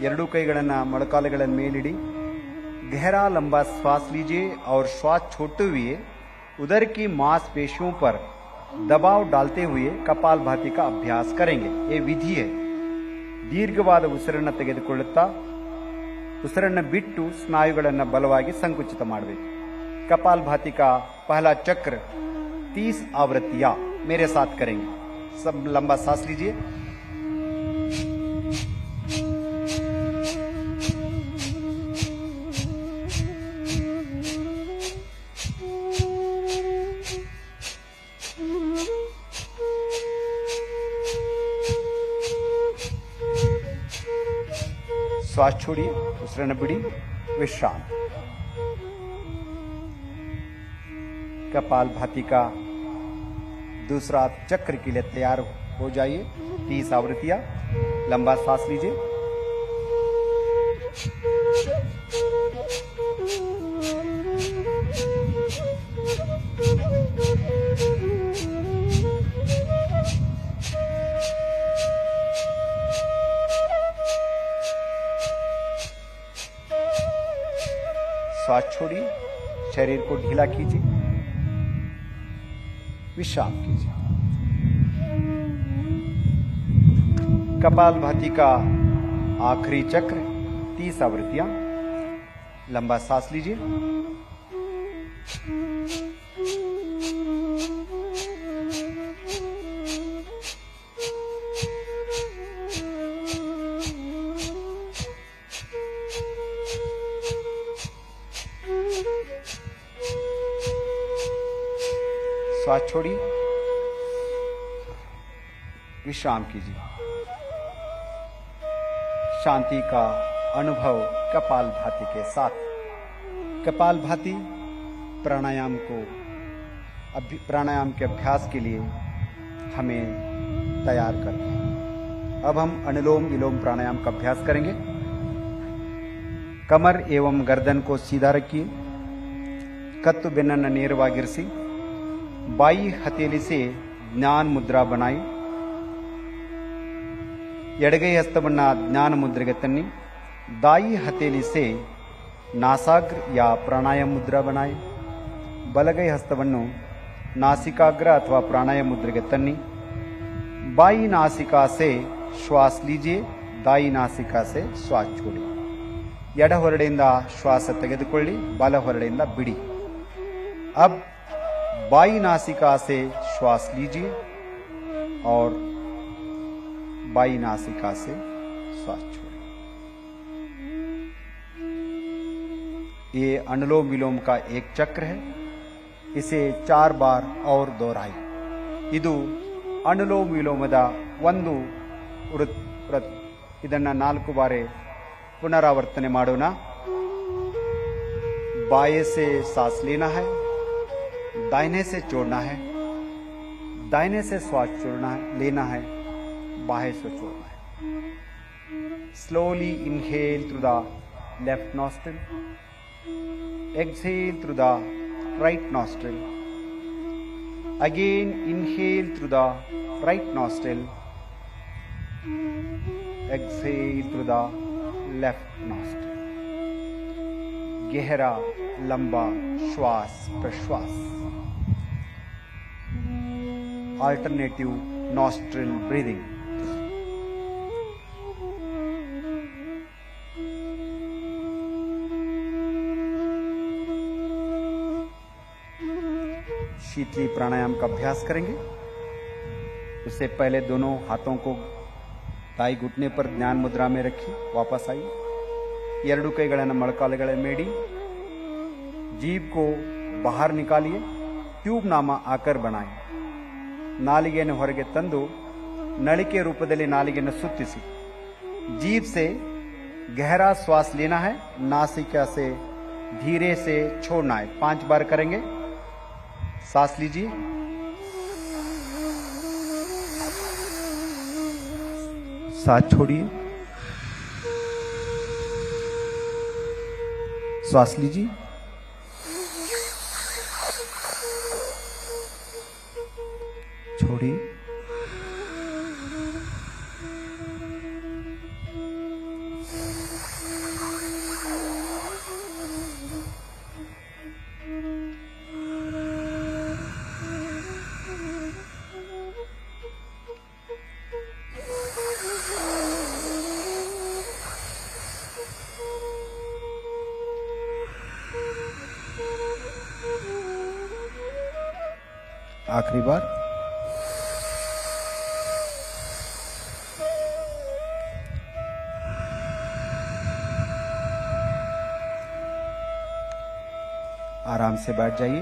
ಎರಡೂ ಕೈಗಳನ್ನು ಮೊಳಕಾಲುಗಳ ಮೇಲಿಡಿ, गहरा लंबा श्वास लीजिए और श्वास छोड़ते हुए उदर की मांसपेशियों पर दबाव डालते हुए कपालभाति का अभ्यास करेंगे। ये विधि है। ದೀರ್ಘವಾದ ಉಸಿರನ್ನು ತೆಗೆದುಕೊಳ್ಳುತ್ತಾ ಉಸಿರನ್ನು ಬಿಟ್ಟು ಸ್ನಾಯುಗಳನ್ನು ಬಲವಾಗಿ ಸಂಕುಚಿತ ಮಾಡಬೇಕು। कपालभाति का पहला चक्र 30 आवृत्तियां मेरे साथ करेंगे। सब लंबा सांस लीजिए। श्वास छोड़िए, उसिरನ್ನು बिड़ी, विश्राम। कपालभाति का दूसरा चक्र के लिए तैयार हो जाइए। 30 आवृत्तियां। लंबा सांस लीजिए। श्वास छोड़िए, शरीर को ढीला कीजिए, विश्राम कीजिए। कपालभाति का आखिरी चक्र 30 आवृत्तियां। लंबा सांस लीजिए। श्वास छोड़िए, विश्राम कीजिए। शांति का अनुभव कपालभाति के साथ। कपालभाति प्राणायाम के अभ्यास के लिए हमें तैयार करते हैं। अब हम अनुलोम विलोम प्राणायाम का अभ्यास करेंगे। कमर एवं गर्दन को सीधा रखिए। कತ್ತು ಬೆನ್ನನ್ನು ನೇರವಾಗಿರಿಸಿ बाई हथेली से ज्ञान मुद्रा बनाई। ಎಡಗೈ ಹಸ್ತವನ್ನ ಜ್ಞಾನ ಮುದ್ರೆಗೆ ತನ್ನಿ। दाई हथेली से नासाग्र या प्राणायाम मुद्रा बनाए। ಬಲಗೈ ಹಸ್ತವನ್ನು नासिकाग्र अथवा प्राणायाम मुद्रेಗೆ तन्नी। बाई नासिका से श्वास लीजिए, दाई नासिका से श्वास छोड़ी। ಎಡ ಹೊರಡೆಯಿಂದ ಶ್ವಾಸ ತೆಗೆದುಕೊಳ್ಳಿ, ಬಲ ಹೊರಡೆಯಿಂದ ಬಿಡಿ। अब बाई नासिका से श्वास लीजिए और बाई नासिका से श्वास छोड़िए। ये अनुलोम विलोम का एक चक्र है। इसे 4 बार और दोहराइए। ಇದು अनुलोम विलोमದ ಒಂದು ಇದನ್ನ 4 ಬಾರಿ पुनरावर्तने ಮಾಡೋಣ। बाएं से सांस लेना है, दाहिने से छोड़ना है, दाहिने से श्वास छोड़ना है, लेना है, बाएं से छोड़ना है। Slowly inhale through the left nostril, exhale through the right nostril. Again inhale through the right nostril, exhale through the left nostril. गहरा लंबा श्वास प्रश्वास। Alternative nostril breathing. शीतली प्राणायाम का अभ्यास करेंगे। उससे पहले दोनों हाथों को दाई घुटने पर ज्ञान मुद्रा में रखिए। वापस आइए। ಎರಡು ಕೈಗಳನ್ನು ಮೊಳಕಾಲುಗಳ ಮೇಡಿ जीभ को बाहर निकालिए ट्यूब नामा आकर बनाए नालिಗೆಯನ್ನು ಹೊರಗೆ ತಂದು नळिके रूपದಲ್ಲಿ नालिಗೆಯನ್ನು सुत्तिಸಿ जीभ से गहरा श्वास लेना है नासिका से धीरे से छोड़ना है 5 बार करेंगे सांस लीजिए सांस छोड़िए श्वास लीजिए छोड़िए आखिरी बार आराम से बैठ जाइए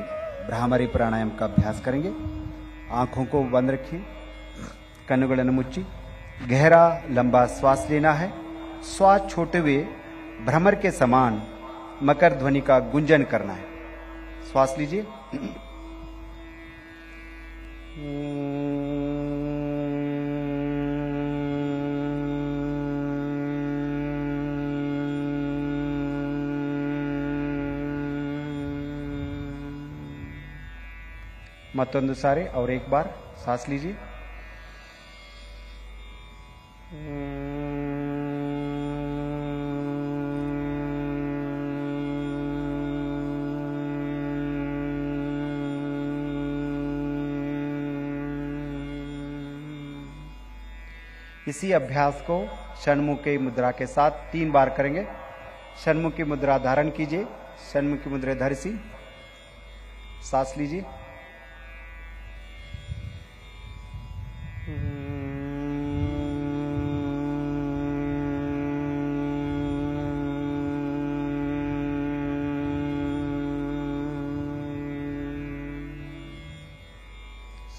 भ्रामरी प्राणायाम का अभ्यास करेंगे आंखों को बंद रखिए कन्नुಗಳನ್ನು मुच्ची गहरा लंबा श्वास लेना है श्वास छोटे हुए भ्रमर के समान मकर ध्वनि का गुंजन करना है श्वास लीजिए मतोंदु सारे और एक बार सांस लीजिए इसी अभ्यास को षण्मुखी मुद्रा के साथ 3 बार करेंगे षण्मुखी मुद्रा धारण कीजिए षण्मुखी मुद्रा धरसी सांस लीजिए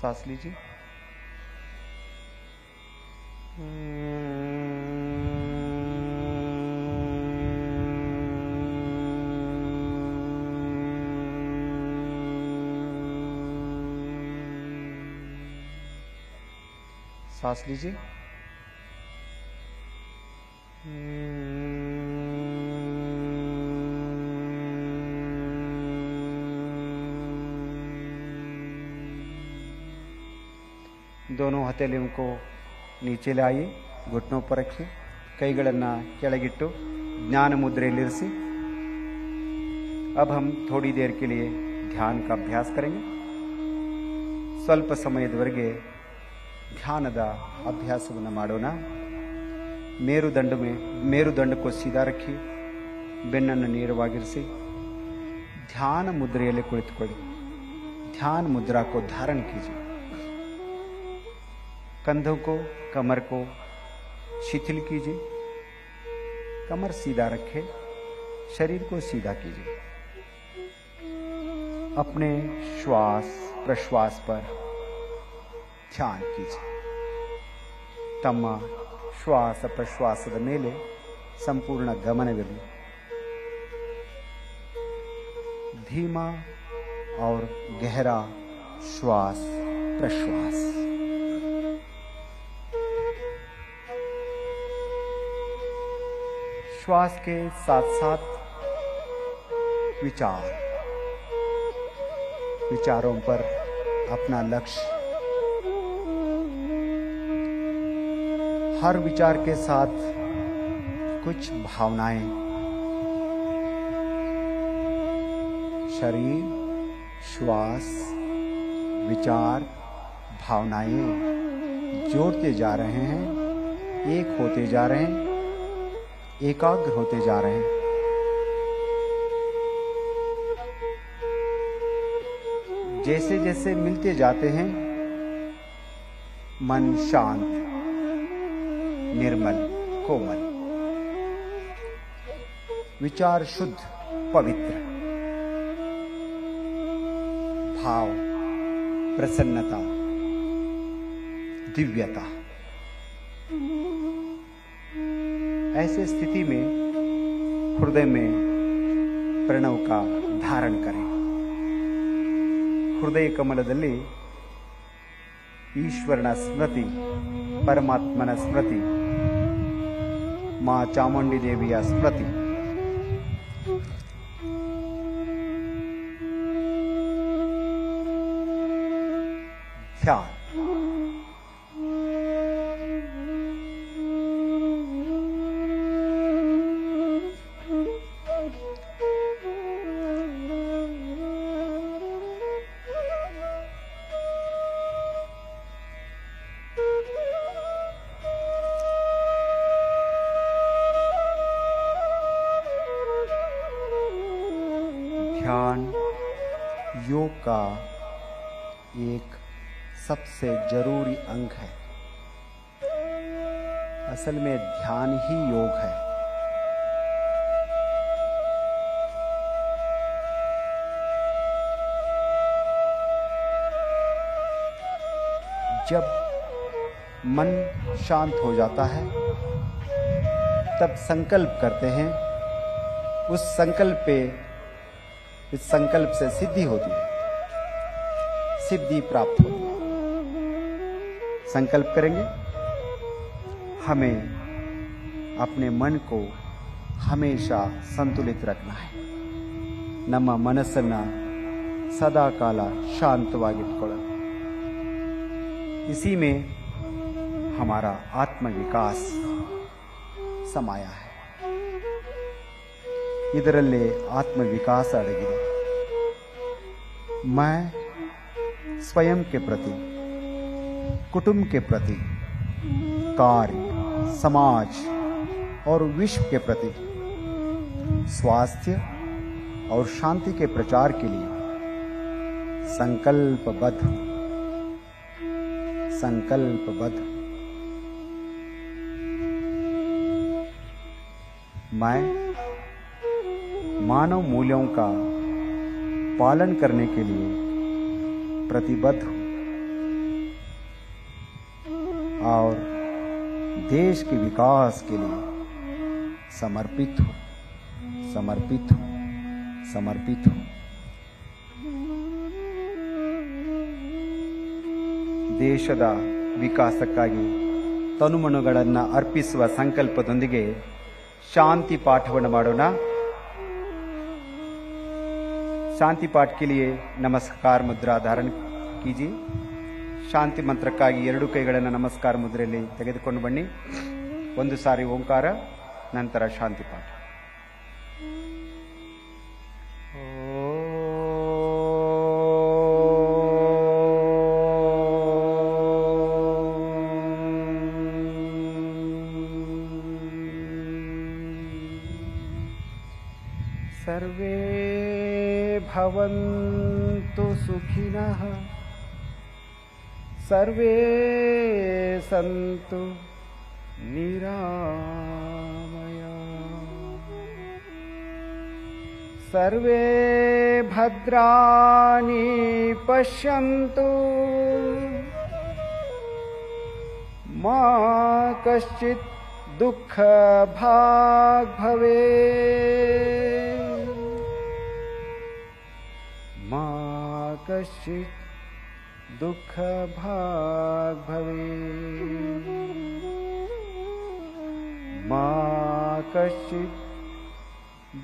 सांस लीजिए सांस लीजिए दोनों हथेलियों को नीचे लाइए घुटनों पर रखिए ಕೈಗಳನ್ನು ಕೆಳಗಿಟ್ಟು ಜ್ಞಾನ ಮುದ್ರೆಯಲ್ಲಿರಿಸಿ अब हम थोड़ी देर के लिए ध्यान का अभ्यास करेंगे ಸ್ವಲ್ಪ ಸಮಯದವರೆಗೆ ध्यानದ ಅಭ್ಯಾಸವನ್ನು ಮಾಡೋಣ ಮೇರುದಂಡ को सीधा रखिए ಬೆನ್ನನ್ನು ನೇರವಾಗಿರಿಸಿ ध्यान मुद्रेಯಲ್ಲಿ ಕುಳಿತುಕೊಳ್ಳಿ ध्यान मुद्रा को धारण कीजिए कंधों को कमर को शिथिल कीजिए कमर सीधा रखें शरीर को सीधा कीजिए अपने श्वास प्रश्वास पर ध्यान कीजिए तಮ್ಮ ಶ್ವಾಸ ಪ್ರಶ್ವಾಸದ ಮೇಲೆ ಸಂಪೂರ್ಣ ಗಮನವಿರಲಿ धीमा और गहरा श्वास प्रश्वास श्वास के साथ साथ विचारों पर अपना लक्ष्य हर विचार के साथ कुछ भावनाएं शरीर श्वास विचार भावनाएं जोड़ते जा रहे हैं एक होते जा रहे हैं एकाग्र होते जा रहे हैं जैसे जैसे मिलते जाते हैं मन शांत निर्मल कोमल विचार शुद्ध पवित्र, भाव प्रसन्नता, दिव्यता। ऐसे स्थिति में हृदय में प्रणव का धारण करें। हृदय कमलदल्ली ईश्वरನ स्मृति, परमात्मನ स्मृति, मां ಚಾಮುಂಡಿ ದೇವಿಯ स्मृति, ध्यान। ध्यान योग का एक सबसे जरूरी अंग है। असल में ध्यान ही योग है। जब मन शांत हो जाता है तब संकल्प करते हैं, इस संकल्प से सिद्धि होती है, सिद्धि प्राप्त होती है। संकल्प करेंगे, हमें अपने मन को हमेशा संतुलित रखना है। ನಮ್ಮ ಮನಸ್ಸನ್ನ ಸದಾ ಕಾಲ ಶಾಂತವಾಗಿಟ್ಕೊಳ್ಳೋಣ। इसी में हमारा आत्मविकास समाया है। ಇದರಲ್ಲೇ आत्मविकास अड़गिದೆ। मैं स्वयं के प्रति, कुटुंब के प्रति, कार्य, समाज और विश्व के प्रति स्वास्थ्य और शांति के प्रचार के लिए संकल्पबद्ध हूं। मैं मानव मूल्यों का पालन करने के लिए प्रतिबद्ध हूं और देश के विकास के लिए समर्पित हूं। ದೇಶದ ವಿಕಾಸಕ್ಕಾಗಿ ತನುಮನುಗಳನ್ನು ಅರ್ಪಿಸುವ ಸಂಕಲ್ಪದೊಂದಿಗೆ शांति पाठವನ್ನು ಮಾಡೋಣ। शांति पाठ के लिए नमस्कार मुद्रा धारण कीजिए। शांति मंत्रಕ್ಕಾಗಿ ಎರಡು ಕೈಗಳನ್ನು ನಮಸ್ಕಾರ ಮುದ್ರೆಯಲ್ಲಿ ತೆಗೆದುಕೊಂಡು ಬನ್ನಿ। ಒಂದು ಸಾರಿ ಓಂಕಾರ, ನಂತರ ಶಾಂತಿ ಪಾಠ। सर्वे भवन्तु सुखिनः, सर्वे सन्तु निरामयाः, सर्वे भद्राणि पश्यन्तु, मा कश्चित् दुःख भाग् भवेत्, मा कश्चित् दुःख भाग् भवेत्, मा कश्चित्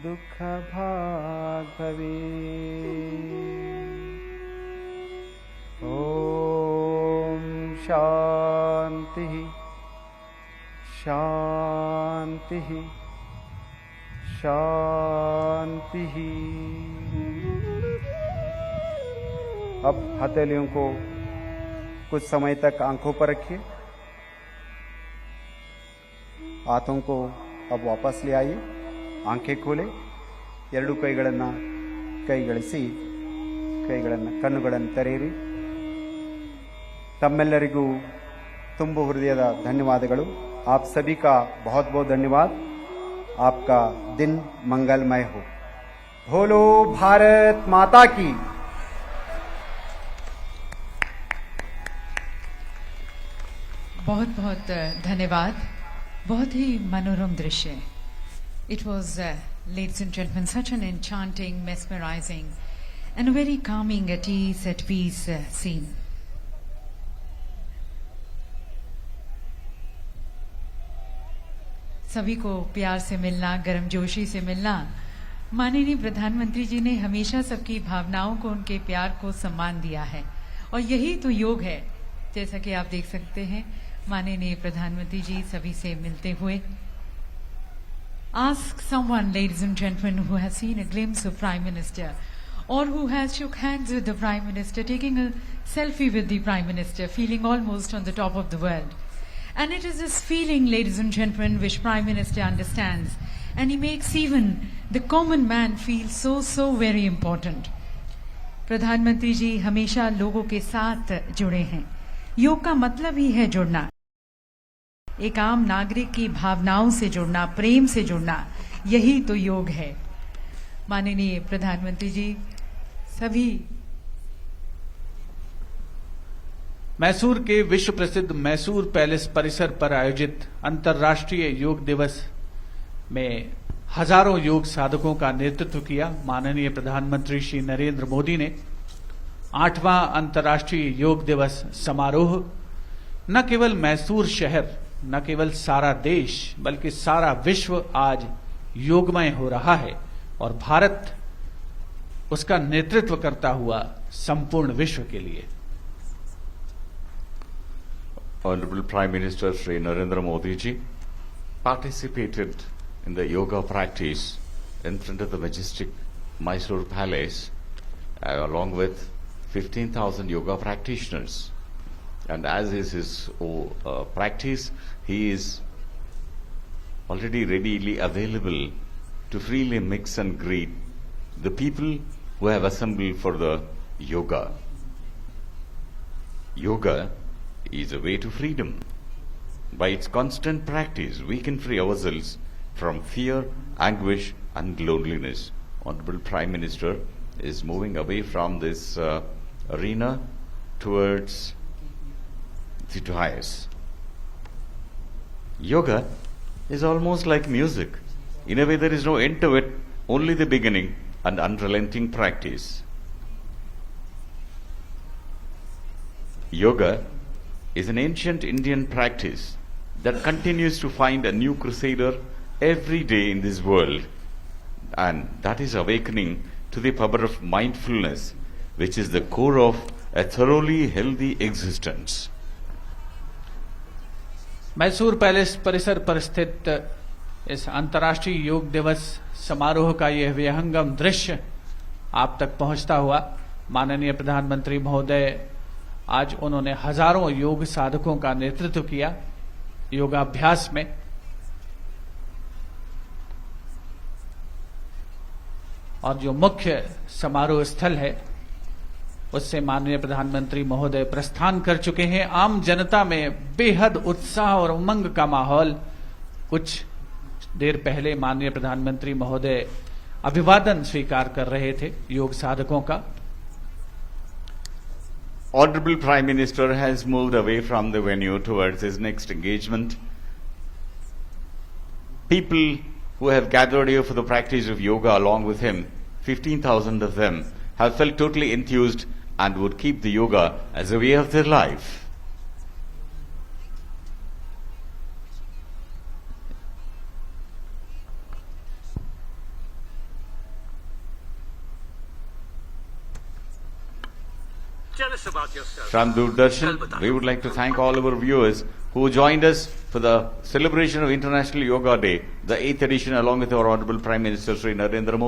दुःख भाग् भवेत्। ॐ शान्तिः शान्तिः शान्तिः। अब हथेलियों को कुछ समय तक आंखों पर रखिए। हाथों को अब वापस ले आइए। आंखें खोले, ಎರಡು ಕೈಗಳನ್ನು ಕೈಗಳಿಸಿ, ಕಣ್ಣುಗಳನ್ನು ತೆರೆಯಿರಿ। तम्मेल्लरिगू ತುಂಬು ಹೃದಯದ ಧನ್ಯವಾದಗಳು। आप सभी का बहुत बहुत धन्यवाद। आपका दिन मंगलमय हो। बोलो भारत माता की। बहुत बहुत धन्यवाद। बहुत ही मनोरम दृश्य। It was, ladies and gentlemen, such an enchanting, mesmerizing, and a very calming, at ease, at peace scene. सभी को प्यार से मिलना, गर्मजोशी से मिलना। माननीय प्रधानमंत्री जी ने हमेशा सबकी भावनाओं को, उनके प्यार को सम्मान दिया है और यही तो योग है। जैसा कि आप देख सकते हैं, माननीय प्रधानमंत्री जी सभी से मिलते हुए। Ask someone, ladies and gentlemen, who has seen a glimpse of Prime Minister or who has shook hands with the Prime Minister, taking a selfie with the Prime Minister, feeling almost on the top of the world. And it is this feeling, ladies and gentlemen, which Prime Minister understands. And he makes even the common man feel so very important. प्रधानमंत्री जी हमेशा लोगों के साथ जुड़े हैं। योग का मतलब ही है जुड़ना, एक आम नागरिक की भावनाओं से जुड़ना, प्रेम से जुड़ना, यही तो योग है। माननीय प्रधानमंत्री जी सभी मैसूर के विश्व प्रसिद्ध मैसूर पैलेस परिसर पर आयोजित अंतर्राष्ट्रीय योग दिवस में हजारों योग साधकों का नेतृत्व किया। माननीय प्रधानमंत्री श्री नरेंद्र मोदी ने 8वां अंतर्राष्ट्रीय योग दिवस समारोह न केवल मैसूर शहर, न केवल सारा देश, बल्कि सारा विश्व आज योगमय हो रहा है और भारत उसका नेतृत्व करता हुआ संपूर्ण विश्व के लिए। Honorable Prime Minister Shri Narendra Modi ji participated in the yoga practice in front of the majestic Mysore Palace along with 15,000 yoga practitioners. And as is his practice, he is already readily available to freely mix and greet the people who have assembled for the yoga. Yoga is a way to freedom. By its constant practice, we can free ourselves from fear, anguish, and loneliness. Honorable Prime Minister is moving away from this arena towards the dais. Yoga is almost like music. In a way, there is no end to it, only the beginning and unrelenting practice. Yoga is an ancient Indian practice that continues to find a new crusader every day in this world, and that is awakening to the power of mindfulness, which is the core of a thoroughly healthy existence. Mysore palace परिसर पर स्थित इस अंतर्राष्ट्रीय योग दिवस समारोह का यह विहंगम दृश्य आप तक पहुंचता हुआ। माननीय प्रधानमंत्री महोदय आज उन्होंने हजारों योग साधकों का नेतृत्व किया योगाभ्यास में। और जो मुख्य समारोह स्थल है उससे माननीय प्रधानमंत्री महोदय प्रस्थान कर चुके हैं। आम जनता में बेहद उत्साह और उमंग का माहौल। कुछ देर पहले माननीय प्रधानमंत्री महोदय अभिवादन स्वीकार कर रहे थे योग साधकों का। Honorable Prime Minister has moved away from the venue towards his next engagement. People who have gathered here for the practice of yoga along with him, 15,000 of them, have felt totally enthused and would keep the yoga as a way of their life. Tell us about yourself. From Doordarshan, we would like to thank all our viewers who joined us for the celebration of International Yoga Day, the 8th edition, along with our Honorable Prime Minister Shri Narendra Modi.